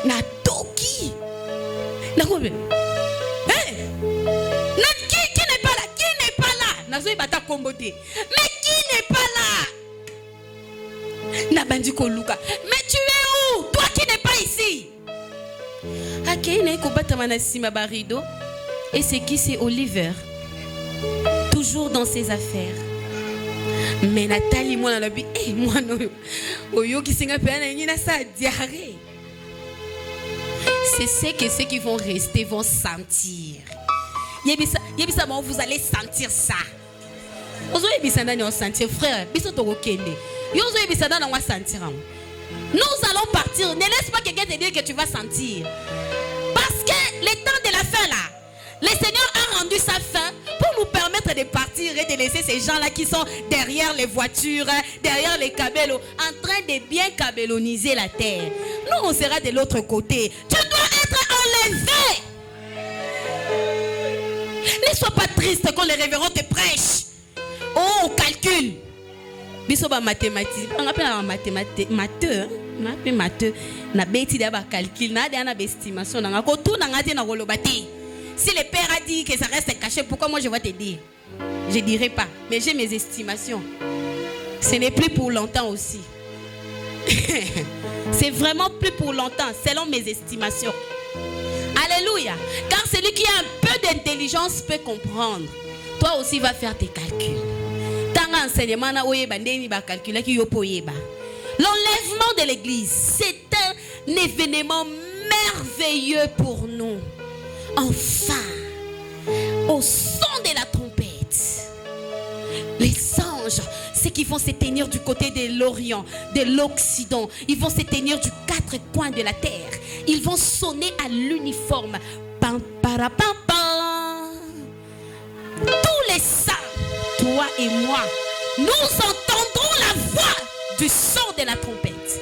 na toki na ko be na qui n'est pas là nazo bata kombote mais qui n'est pas là na bandi ko luka mais tu es où toi qui n'es pas ici. Et c'est qui? C'est Oliver. Toujours dans ses affaires. Mais Nathalie, moi, elle a dit, moi, non. C'est ceux qui vont rester, vont sentir. Vous allez sentir ça. Vous allez sentir, frère. Nous allons partir. Ne laisse pas quelqu'un te dire que tu vas sentir. Parce que le temps de la fin là, le Seigneur a rendu sa fin pour nous permettre de partir et de laisser ces gens là qui sont derrière les voitures, derrière les cabellos, en train de bien cabelloniser la terre. Nous on sera de l'autre côté. Tu dois être enlevé. Ne sois pas triste quand les révérends te prêchent. Oh, calcul. Bisoba mathématique, on appelle en mathématique, matheux, na beti d'aba calcul, na d'ana estimation, na ko tout na ngate na rolobati. Si le père a dit que ça reste caché, pourquoi moi je vais te dire? Je dirai pas, mais j'ai mes estimations. Ce n'est plus pour longtemps aussi. C'est vraiment plus pour longtemps, selon mes estimations. Alléluia. Car celui qui a un peu d'intelligence peut comprendre. Toi aussi va faire tes calculs. L'enlèvement de l'église, c'est un événement merveilleux pour nous. Enfin, au son de la trompette. Les anges, ceux qui vont se tenir du côté de l'Orient, de l'Occident, ils vont se tenir du quatre coins de la terre. Ils vont sonner à l'uniforme. Pam, para, pam, pam. Tous les saints, toi et moi, nous entendrons la voix du son de la trompette.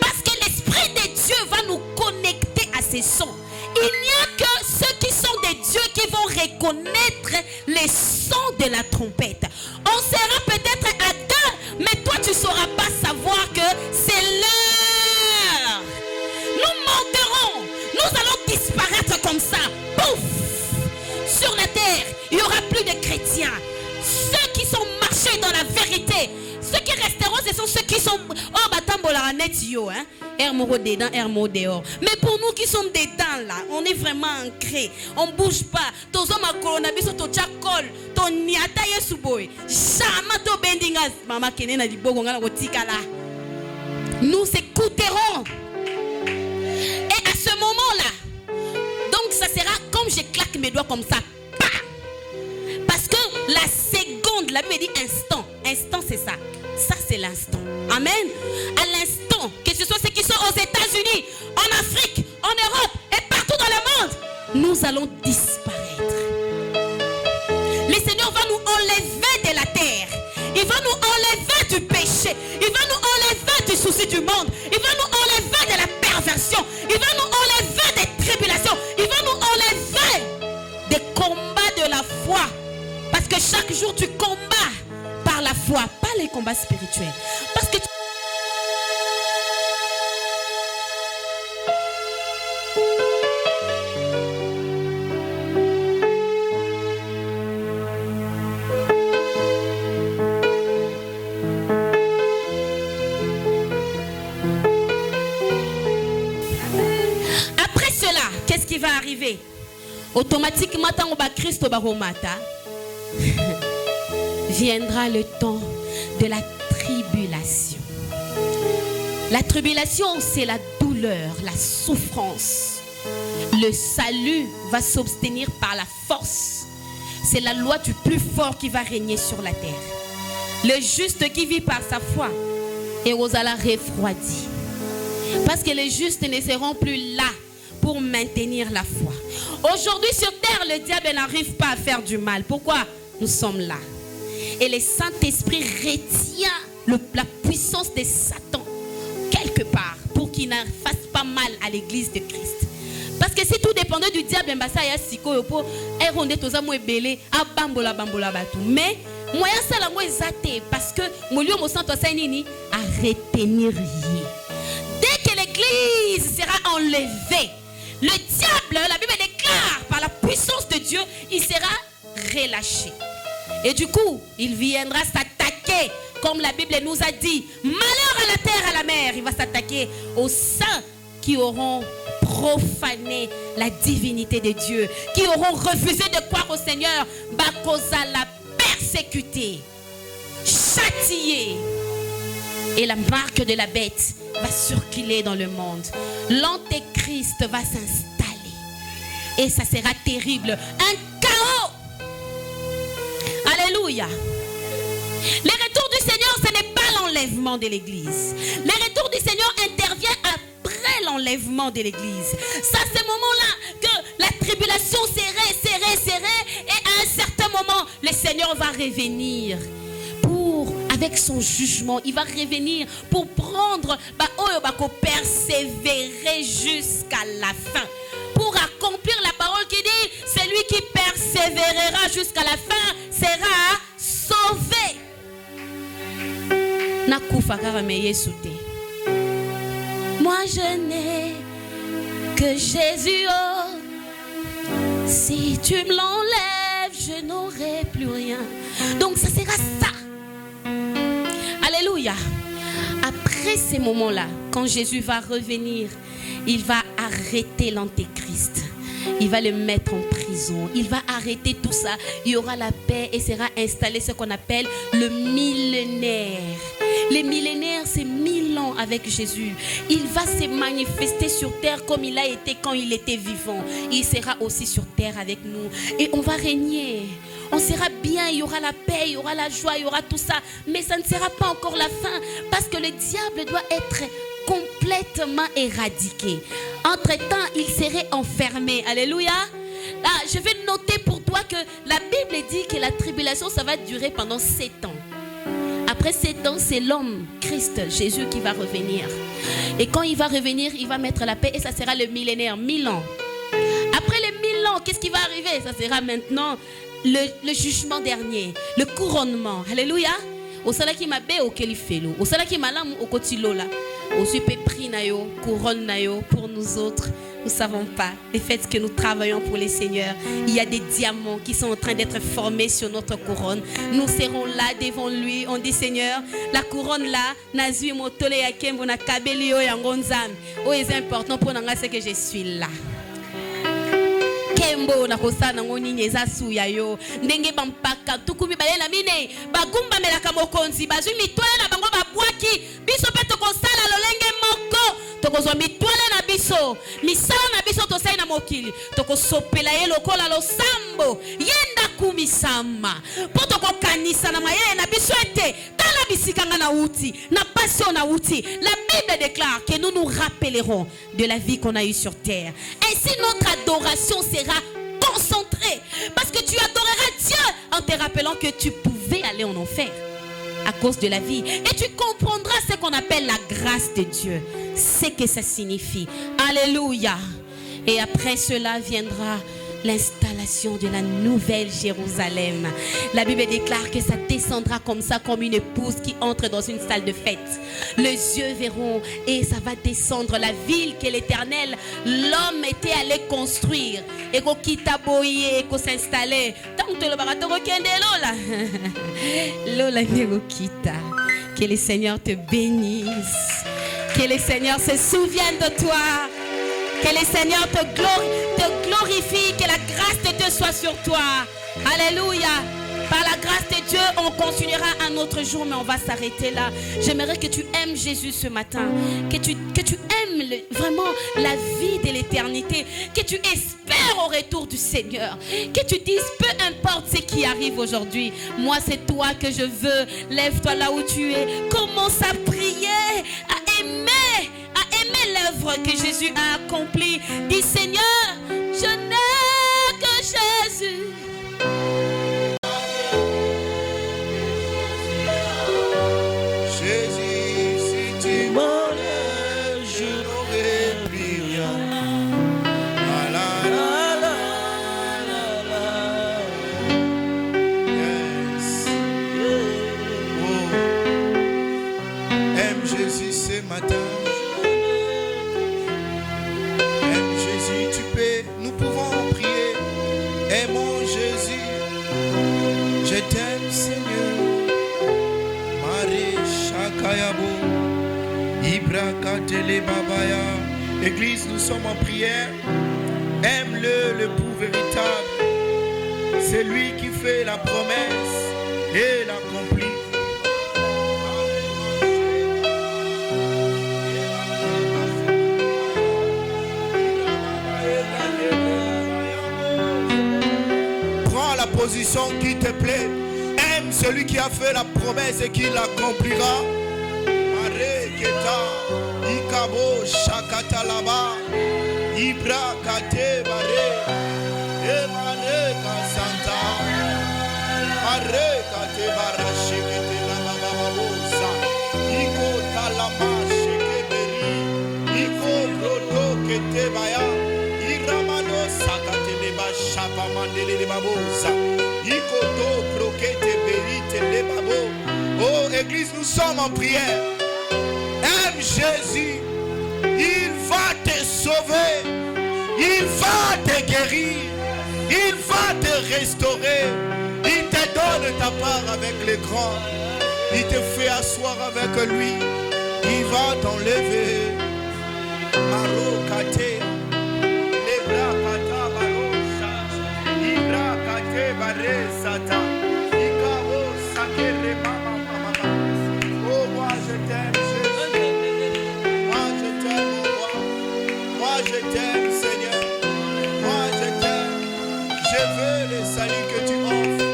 Parce que l'Esprit de Dieu va nous connecter à ces sons. Il n'y a que ceux qui sont des dieux qui vont reconnaître les sons de la trompette. On sera peut-être à deux, mais toi tu ne sauras pas savoir que c'est l'heure. Nous monterons, nous allons disparaître comme ça. Pouf! Sur la terre, il n'y aura plus de chrétiens. Ceux qui sont marchés dans la vérité, ceux qui resteront, ce sont ceux qui sont oh batambola netio hein, hermo dedans, hermo dehors. Mais pour nous qui sommes dedans là, on est vraiment ancrés. On bouge pas. Tozo ma coronavirus to chakol, to niata yesuboy. Chama to bendingas mama kenena di bogo ngala kotika là. Nous écouterons. Et à ce moment-là, donc ça sera comme je claque mes doigts comme ça. Parce que la seconde, la Bible dit instant. Instant, c'est ça. Ça, c'est l'instant. Amen. À l'instant, que ce soit ceux qui sont aux États-Unis, en Afrique, en Europe et partout dans le monde, nous allons disparaître. Le Seigneur va nous enlever de la terre. Il va nous enlever du péché. Il va nous enlever du souci du monde. Il va nous enlever de la perversion. Il va nous enlever des tribulations. Il va nous enlever des combats de la foi. Parce que chaque jour tu combats par la foi, pas les combats spirituels. Parce que après cela, qu'est-ce qui va arriver? Automatiquement, tant que Christ baromata, viendra le temps de la tribulation. La tribulation, c'est la douleur, la souffrance. Le salut va s'obtenir par la force. C'est la loi du plus fort qui va régner sur la terre. Le juste qui vit par sa foi est aux ala refroidi. Parce que les justes ne seront plus là pour maintenir la foi. Aujourd'hui sur terre, le diable n'arrive pas à faire du mal. Pourquoi? Nous sommes là. Et le Saint-Esprit retient la puissance de Satan quelque part pour qu'il ne fasse pas mal à l'église de Christ. Parce que si tout dépendait du diable, mais moyen ça la moi exaté parce que molio mo santo sainini à retenir. Dès que l'église sera enlevée, le diable, la Bible déclare par la puissance de Dieu, il sera relâché. Et du coup, il viendra s'attaquer, comme la Bible nous a dit, malheur à la terre, à la mer. Il va s'attaquer aux saints qui auront profané la divinité de Dieu, qui auront refusé de croire au Seigneur. Bakosa l'a persécuté, châtié. Et la marque de la bête va circuler dans le monde. L'antéchrist va s'installer. Et ça sera terrible. Un chaos. Alléluia. Le retour du Seigneur, ce n'est pas l'enlèvement de l'église. Le retour du Seigneur intervient après l'enlèvement de l'église. C'est à ce moment-là que la tribulation serrée. Et à un certain moment, le Seigneur va revenir. Avec son jugement, il va revenir pour prendre, persévérer jusqu'à la fin. Pour accomplir la parole qui dit, celui qui persévérera jusqu'à la fin sera sauvé. Moi je n'ai que Jésus. Oh, si tu me l'enlèves, je n'aurai plus rien. Donc ça sera ça. Alléluia. Après ces moments-là, quand Jésus va revenir, il va arrêter l'antéchrist. Il va le mettre en prison. Il va arrêter tout ça. Il y aura la paix et sera installé ce qu'on appelle le millénaire. Les millénaires, c'est 1000 ans avec Jésus. Il va se manifester sur terre comme il a été quand il était vivant. Il sera aussi sur terre avec nous. Et on va régner. On sera bien, il y aura la paix, il y aura la joie, il y aura tout ça. Mais ça ne sera pas encore la fin. Parce que le diable doit être complètement éradiqué. Entre-temps, il serait enfermé. Alléluia. Là, je vais noter pour toi que la Bible dit que la tribulation, ça va durer pendant 7 ans. Après 7 ans, c'est l'homme, Christ, Jésus qui va revenir. Et quand il va revenir, il va mettre la paix et ça sera le millénaire, 1000 ans. Après les 1000 ans, qu'est-ce qui va arriver? Ça sera maintenant le jugement dernier, le couronnement. Alléluia. Au sala qui m'a bé au kelifelo, au sala qui m'a lam au kotilola, au super prix nayo, couronne nayo pour nous autres. Nous ne savons pas. Le fait que nous travaillons pour les seigneurs, il y a des diamants qui sont en train d'être formés sur notre couronne. Nous serons là devant lui. On dit Seigneur, la couronne là, nazui motole ya kembo na kabeli o yangonzam. Oh, c'est important pour nous, c'est que je suis là. Kembo na kosana ngoni nyeza suya yo. Ndenge bampaka tukumi balela mine. Bagumba melaka mokonzi bazui mitwala na bango babwaki. Biso pe to kosala lolenge moko. Tokozwa mitwala na biso. Misala na biso to sai na mokili. Toko sopela ye lokola losambo. Yenda kumisama. Po toko kanisa na mayele na biso ete. Tala bisikanga na uti. Na passion na uti. La Bible déclare que nous nous rappellerons de la vie qu'on a eue sur terre. Ainsi notre adoration sera concentrée. Parce que tu adoreras Dieu en te rappelant que tu pouvais aller en enfer à cause de la vie. Et tu comprendras ce qu'on appelle la grâce de Dieu. C'est que ça signifie. Alléluia. Et après cela viendra l'installation de la nouvelle Jérusalem. La Bible déclare que ça descendra comme ça, comme une épouse qui entre dans une salle de fête. Les yeux verront et ça va descendre la ville que l'Éternel, l'homme était allé construire. Et qu'on quitte à boyer et qu'on s'installer. Tant que le barato rekende lola. Lola ne quitta. Que le Seigneur te bénisse. Que le Seigneur se souvienne de toi. Que le Seigneur te glorifie, que la grâce de Dieu soit sur toi. Alléluia. Par la grâce de Dieu, on continuera un autre jour, mais on va s'arrêter là. J'aimerais que tu aimes Jésus ce matin. Que tu aimes vraiment la vie de l'éternité. Que tu espères au retour du Seigneur. Que tu dises, peu importe ce qui arrive aujourd'hui, moi c'est toi que je veux. Lève-toi là où tu es. Commence à prier, à aimer l'œuvre que Jésus a accomplie. Dis Seigneur, je n'ai que Jésus. Jésus, si tu m'enlèves, je n'aurai plus rien. La la la la la la. Yes. Oh. Aime Jésus ce matin. Nous pouvons prier. Aimons Jésus. Je t'aime Seigneur. Marie Shakayabo Ibra Katele Babaya. Église, nous sommes en prière. Aime-le, le pour véritable. C'est lui qui fait la promesse et l'accomplit. Position qui te plaît. Aime celui qui a fait la promesse et qui l'accomplira. Mare Keta Ikabo Shakata Laba Ibra Kate Bare Emare Kasanta Mare Kate Bara Shekete Laba Babosa Iko Talama Shekeberi Iko Brodo Kete Baya Iramano Sakate Leba Shapa Mandele de Babosa Ikoto Prokete Berite Le Babo. Oh Église, nous sommes en prière. Aime Jésus. Il va te sauver. Il va te guérir. Il va te restaurer. Il te donne ta part avec les grands. Il te fait asseoir avec lui. Il va t'enlever. Marokate. Oh moi je je t'aime, Seigneur. Moi, je t'aime. Je veux le salut que tu offres.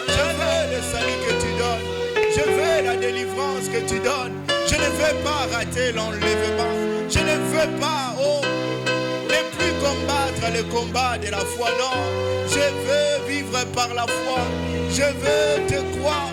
Je veux le salut que tu donnes. Je veux la délivrance que tu donnes. Je ne veux pas rater l'enlèvement. Je ne veux pas, ne plus combattre le combat de la foi. Non, je veux vivre par la foi. Je veux te croire.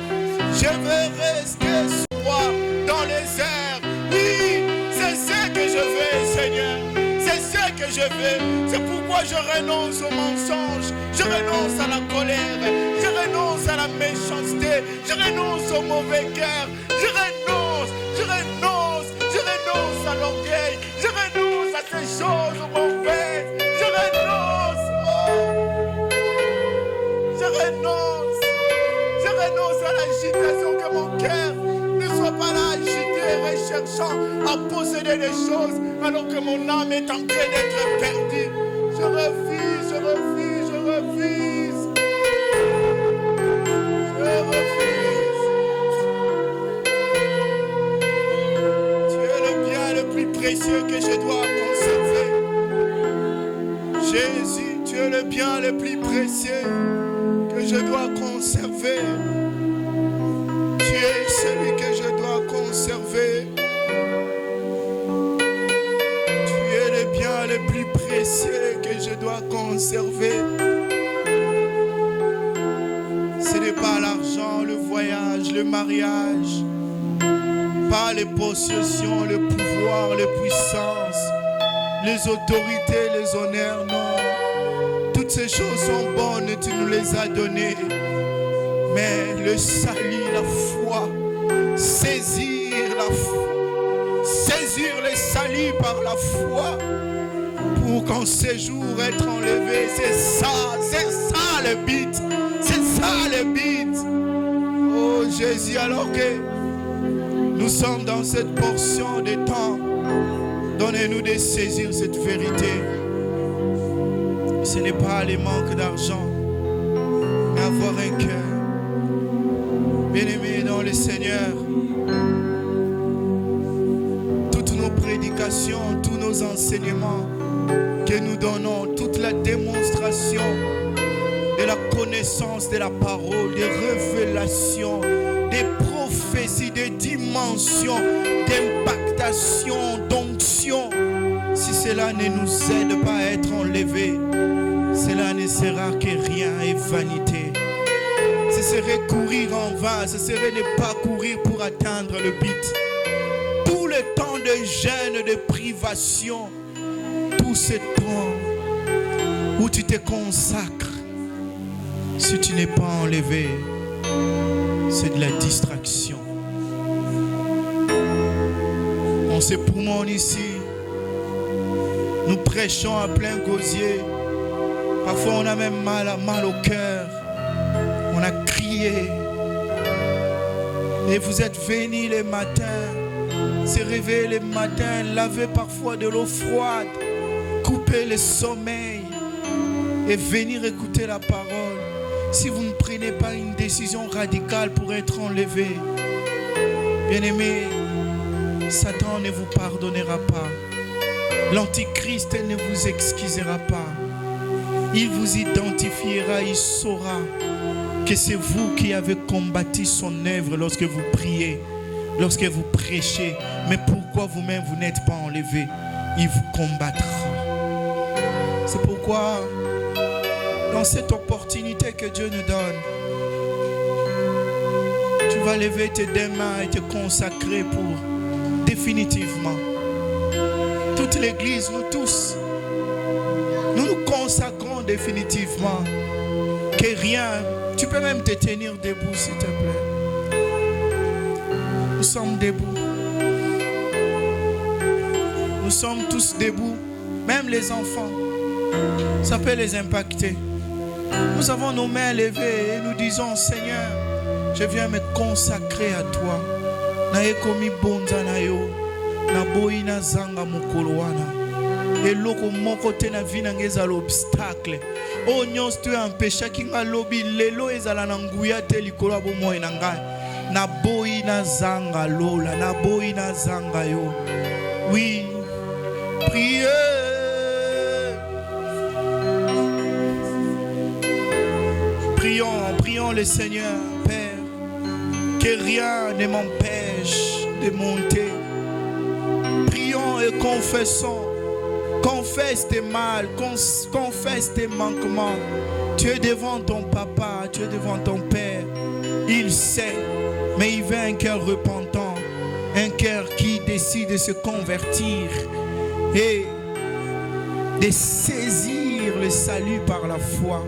Je veux rester soi dans les airs. Oui, c'est ce que je veux, Seigneur. C'est ce que je veux. C'est pourquoi je renonce au mensonge. Je renonce à la colère. Je renonce à la méchanceté. Je renonce au mauvais cœur. Je renonce à l'orgueil. Je renonce à ces choses mauvaises. Je renonce. Je renonce à l'agitation, que mon cœur ne soit pas là agité, recherchant à posséder des choses, alors que mon âme est en train d'être perdue. Je refuse. Je refuse. Tu es le bien le plus précieux que je dois conserver. Jésus, tu es le bien le plus précieux que je dois conserver. Tu es celui que je dois conserver. Tu es le bien le plus précieux que je dois conserver. Ce n'est pas l'argent, le voyage, le mariage, pas les possessions, le pouvoir, les puissances, les autorités, les honneurs, non. Toutes ces choses sont bonnes et tu nous les as données. Mais le salut, la foi, saisir le salut par la foi pour qu'en séjour être enlevé. C'est ça le but. C'est ça le but. Oh Jésus, alors que nous sommes dans cette portion de temps, donnez-nous de saisir cette vérité. Ce n'est pas le manque d'argent, mais avoir un cœur bien-aimé dans le Seigneur. Toutes nos prédications, tous nos enseignements que nous donnons, toute la démonstration de la connaissance de la parole, des révélations, des prophéties, des dimensions, d'impactation, d'onction. Si cela ne nous aide pas à être enlevé, cela ne sera que rien et vanité. Ce serait courir en vain, ce serait ne pas courir pour atteindre le but. Tout le temps de gêne, de privation, tout ce temps où tu te consacres, si tu n'es pas enlevé, c'est de la distraction. On se promène ici, nous prêchons à plein gosier. Parfois on a même mal au cœur. On a crié. Et vous êtes venus les matins, se réveiller les matins, laver parfois de l'eau froide, couper le sommeil et venir écouter la parole. Si vous ne prenez pas une décision radicale pour être enlevé, bien-aimé, Satan ne vous pardonnera pas. L'Antichrist ne vous excusera pas. Il vous identifiera, il saura que c'est vous qui avez combattu son œuvre lorsque vous priez, lorsque vous prêchez. Mais pourquoi vous-même vous n'êtes pas enlevé? Il vous combattra. C'est pourquoi, dans cette opportunité que Dieu nous donne, tu vas lever tes deux mains et te consacrer pour définitivement. Toute l'église, nous tous, nous nous consacrons définitivement. Que rien, tu peux même te tenir debout s'il te plaît. Nous sommes debout. Nous sommes tous debout, même les enfants. Ça peut les impacter. Nous avons nos mains levées et nous disons, Seigneur, je viens me consacrer à toi. Naekomi bonza na yo, na boina zanga mukolowana. Eloko moko te na vie na ngeza l'obstacle. O nyos tu empêcha kinga lobi lelo ezala na nguya te likolo abo moyo na ngai. Na boina zanga lola, na boina zanga yo. Oui, priez. le Seigneur, Père, que rien ne m'empêche de monter. Prions et confessons. Confesse tes mal, confesse tes manquements. Tu es devant ton papa, tu es devant ton père. Il sait, mais il veut un cœur repentant, un cœur qui décide de se convertir et de saisir le salut par la foi.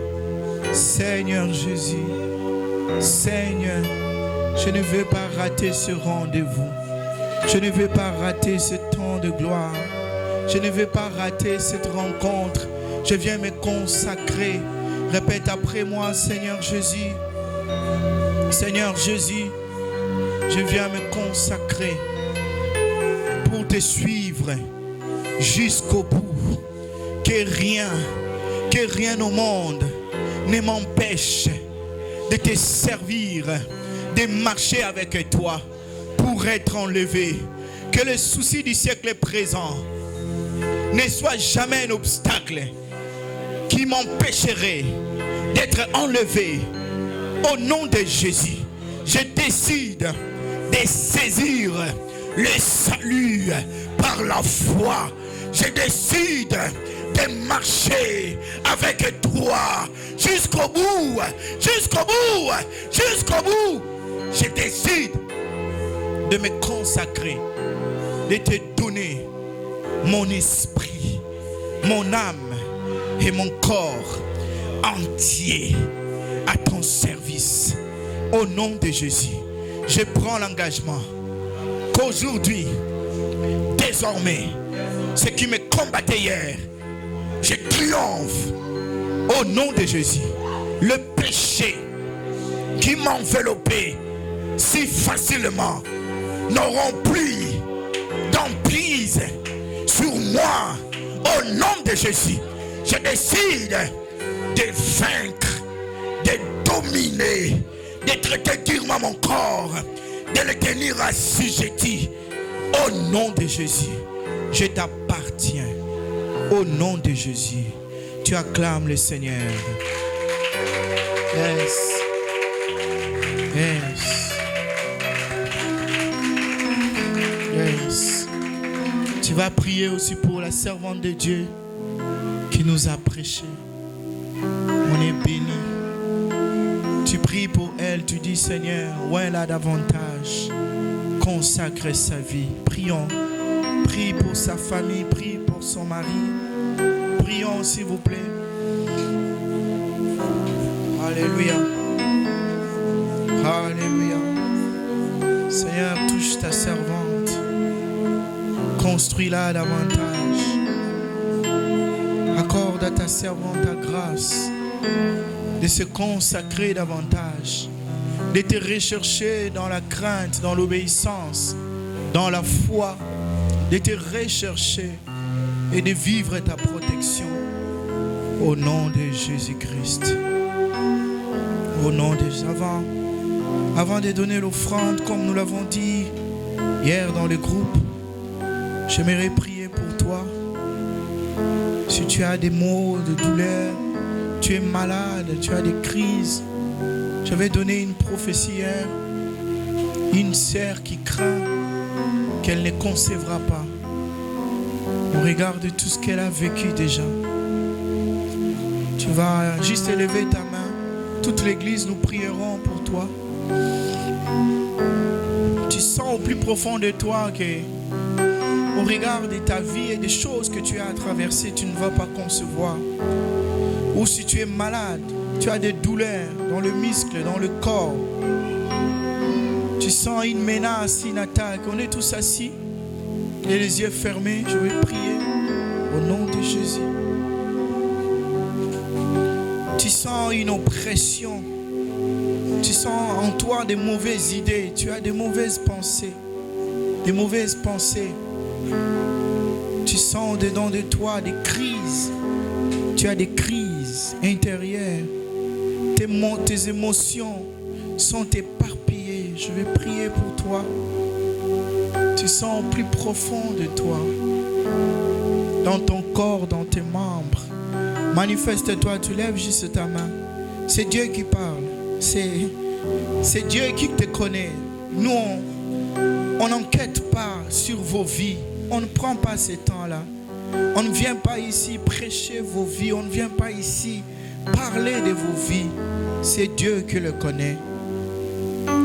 Seigneur Jésus, Seigneur, je ne veux pas rater ce rendez-vous. Je ne veux pas rater ce temps de gloire. Je ne veux pas rater cette rencontre. Je viens me consacrer. Répète après moi, Seigneur Jésus. Seigneur Jésus, je viens me consacrer pour te suivre jusqu'au bout. Que rien au monde ne m'empêche de te servir, de marcher avec toi pour être enlevé. Que le souci du siècle présent ne soit jamais un obstacle qui m'empêcherait d'être enlevé. Au nom de Jésus, je décide de saisir le salut par la foi. Je décide de marcher avec toi jusqu'au bout, jusqu'au bout, jusqu'au bout. Je décide de me consacrer, de te donner mon esprit, mon âme et mon corps entier à ton service. Au nom de Jésus, je prends l'engagement qu'aujourd'hui, désormais, ce qui me combattait hier, je triomphe au nom de Jésus. Le péché qui m'enveloppait si facilement n'auront plus d'emprise sur moi. Au nom de Jésus, je décide de vaincre, de dominer, de traiter durement mon corps, de le tenir assujetti. Au nom de Jésus, je t'appartiens. Au nom de Jésus, tu acclames le Seigneur. Yes. Yes. Yes. Tu vas prier aussi pour la servante de Dieu qui nous a prêché. On est béni. Tu pries pour elle, tu dis Seigneur, où elle a davantage consacré sa vie. Prions. Prie pour sa famille, prie pour son mari. Prions s'il vous plaît. Alléluia. Alléluia. Seigneur, touche ta servante. Construis-la davantage. Accorde à ta servante ta grâce de se consacrer davantage, de te rechercher dans la crainte, dans l'obéissance, dans la foi, de te rechercher et de vivre ta protection. Au nom de Jésus-Christ. Au nom de Jésus. Avant de donner l'offrande, comme nous l'avons dit hier dans le groupe, j'aimerais prier pour toi. Si tu as des maux de douleur, tu es malade, tu as des crises, j'avais donné une prophétie hier. Une sœur qui craint qu'elle ne concevra pas. On regarde tout ce qu'elle a vécu déjà. Tu vas juste élever ta main. Toute l'église, nous prierons pour toi. Tu sens au plus profond de toi que, au regard de ta vie et des choses que tu as à traverser, tu ne vas pas concevoir. Ou si tu es malade, tu as des douleurs dans le muscle, dans le corps. Tu sens une menace, une attaque. On est tous assis et les yeux fermés. Je vais prier au nom de Jésus. Tu sens une oppression. Tu sens en toi des mauvaises idées. Tu as des mauvaises pensées. Des mauvaises pensées. Tu sens dedans de toi des crises. Tu as des crises intérieures. Tes émotions sont éparpillées. Je vais prier pour toi. Tu sens au plus profond de toi, dans ton corps, dans tes membres. Manifeste-toi, tu lèves juste ta main. C'est Dieu qui parle. c'est Dieu qui te connaît. Nous, on n'enquête pas sur vos vies. On ne prend pas ce temps-là. On ne vient pas ici prêcher vos vies. On ne vient pas ici parler de vos vies. C'est Dieu qui le connaît.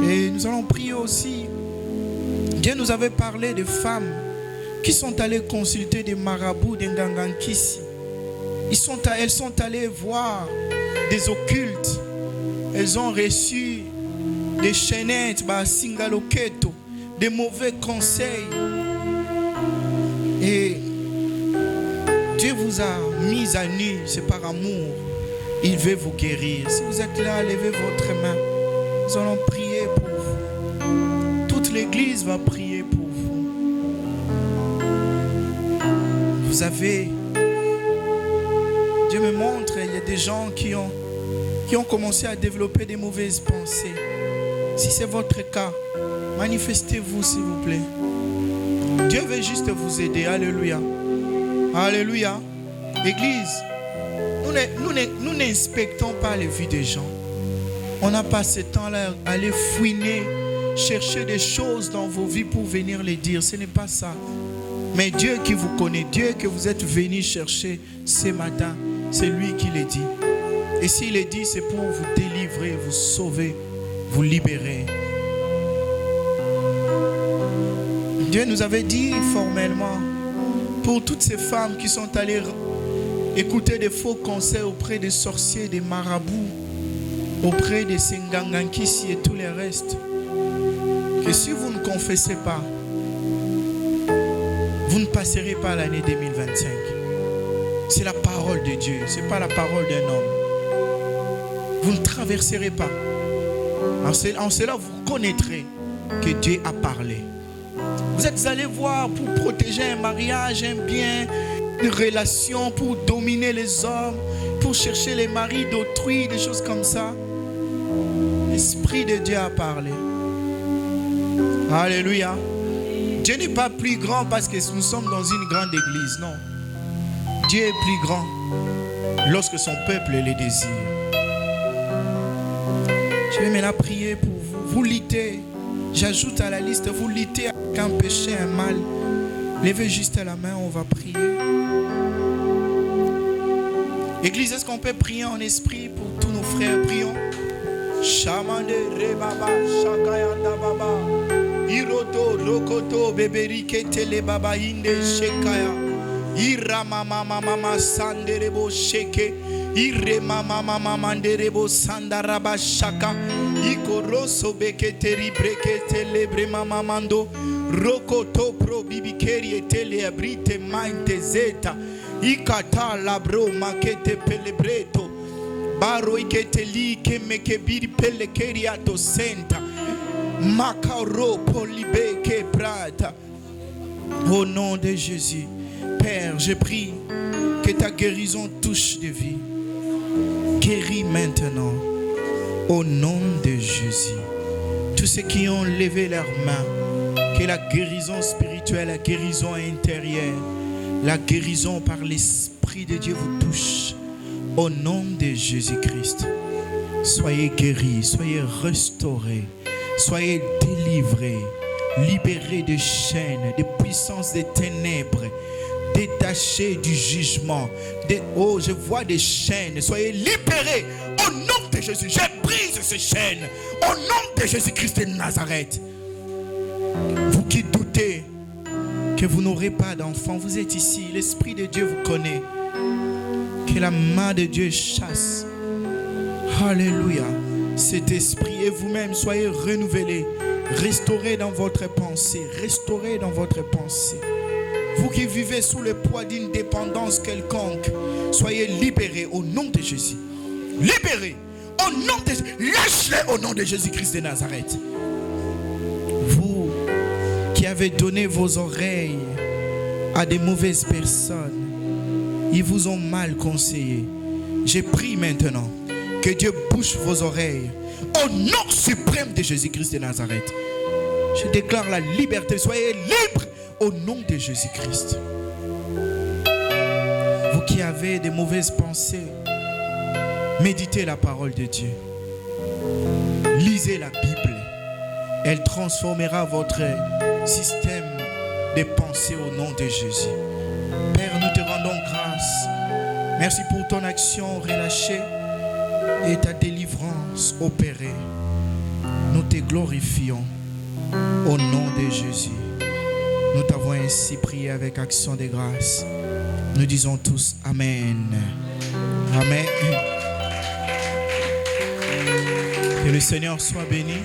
Et nous allons prier aussi. Dieu nous avait parlé de femmes qui sont allées consulter des marabouts d'Ngangankisi. Elles sont allées voir des occultes. Elles ont reçu des chaînettes, singaloketo, des mauvais conseils. Et Dieu vous a mis à nu, c'est par amour. Il veut vous guérir. Si vous êtes là, levez votre main. Nous allons prier pour vous. Toute l'église va prier pour vous. Vous avez... Dieu me montre, il y a des gens qui ont commencé à développer des mauvaises pensées. Si c'est votre cas, manifestez-vous s'il vous plaît. Dieu veut juste vous aider. Alléluia. Alléluia. Église, nous n'inspectons pas les vies des gens. On n'a pas ce temps-là à aller fouiner, chercher des choses dans vos vies pour venir les dire. Ce n'est pas ça. Mais Dieu qui vous connaît, Dieu que vous êtes venu chercher ce matin, c'est lui qui les dit. Et s'il les dit, c'est pour vous délivrer, vous sauver, vous libérer. Dieu nous avait dit formellement, pour toutes ces femmes qui sont allées écouter des faux conseils auprès des sorciers, des marabouts, auprès des Sengangankisi et tous les restes, que si vous ne confessez pas, vous ne passerez pas l'année 2025. C'est la parole de Dieu, ce n'est pas la parole d'un homme. Vous ne traverserez pas. En cela, vous connaîtrez que Dieu a parlé. Vous êtes allés voir pour protéger un mariage, un bien, une relation, pour dominer les hommes, pour chercher les maris d'autrui, des choses comme ça. L'Esprit de Dieu a parlé. Alléluia. Dieu n'est pas plus grand parce que nous sommes dans une grande église, non. Dieu est plus grand lorsque son peuple le désire. Je vais maintenant prier pour vous. Vous luttez, j'ajoute à la liste, vous luttez avec un péché, un mal. Levez juste la main, on va prier. Église, est-ce qu'on peut prier en esprit pour tous nos frères? Prions. Shamande rebaba shakayanda baba iroto rokoto beberike tele baba inde shekaya ira mama mama sanderebo sheke ire mama mama manderebo sandaraba shaka ikoroso beketeri brekete bre mama mando rokoto pro bibikeri etele abrite mainte zeta ikata labro makete pelebreto baro iketeli kemeke biri pelekeri ato senta makaro polibeke prata. Au nom de Jésus, Père, je prie que ta guérison touche des vies. Guéris maintenant au nom de Jésus. Tous ceux qui ont levé leurs mains, que la guérison spirituelle, la guérison intérieure, la guérison par l'Esprit de Dieu vous touche. Au nom de Jésus-Christ, soyez guéris, soyez restaurés, soyez délivrés, libérés des chaînes, des puissances des ténèbres, détachés du jugement. Oh, je vois des chaînes, soyez libérés au nom de Jésus. Je brise ces chaînes au nom de Jésus-Christ de Nazareth. Vous qui doutez que vous n'aurez pas d'enfant, vous êtes ici, l'Esprit de Dieu vous connaît. Que la main de Dieu chasse. Alléluia. Cet esprit et vous-même soyez renouvelés, restaurés dans votre pensée, restaurés dans votre pensée. Vous qui vivez sous le poids d'une dépendance quelconque, soyez libérés au nom de Jésus. Libérés au nom de Jésus. Lâchez-les au nom de Jésus-Christ de Nazareth. Vous qui avez donné vos oreilles à des mauvaises personnes, ils vous ont mal conseillé. Je prie maintenant que Dieu bouche vos oreilles au nom suprême de Jésus-Christ de Nazareth. Je déclare la liberté. Soyez libres au nom de Jésus-Christ. Vous qui avez des mauvaises pensées, méditez la parole de Dieu. Lisez la Bible. Elle transformera votre système de pensée au nom de Jésus. Père, nous te rendons grâce. Merci pour ton action relâchée et ta délivrance opérée. Nous te glorifions au nom de Jésus. Nous t'avons ainsi prié avec action de grâce. Nous disons tous Amen. Amen. Que le Seigneur soit béni.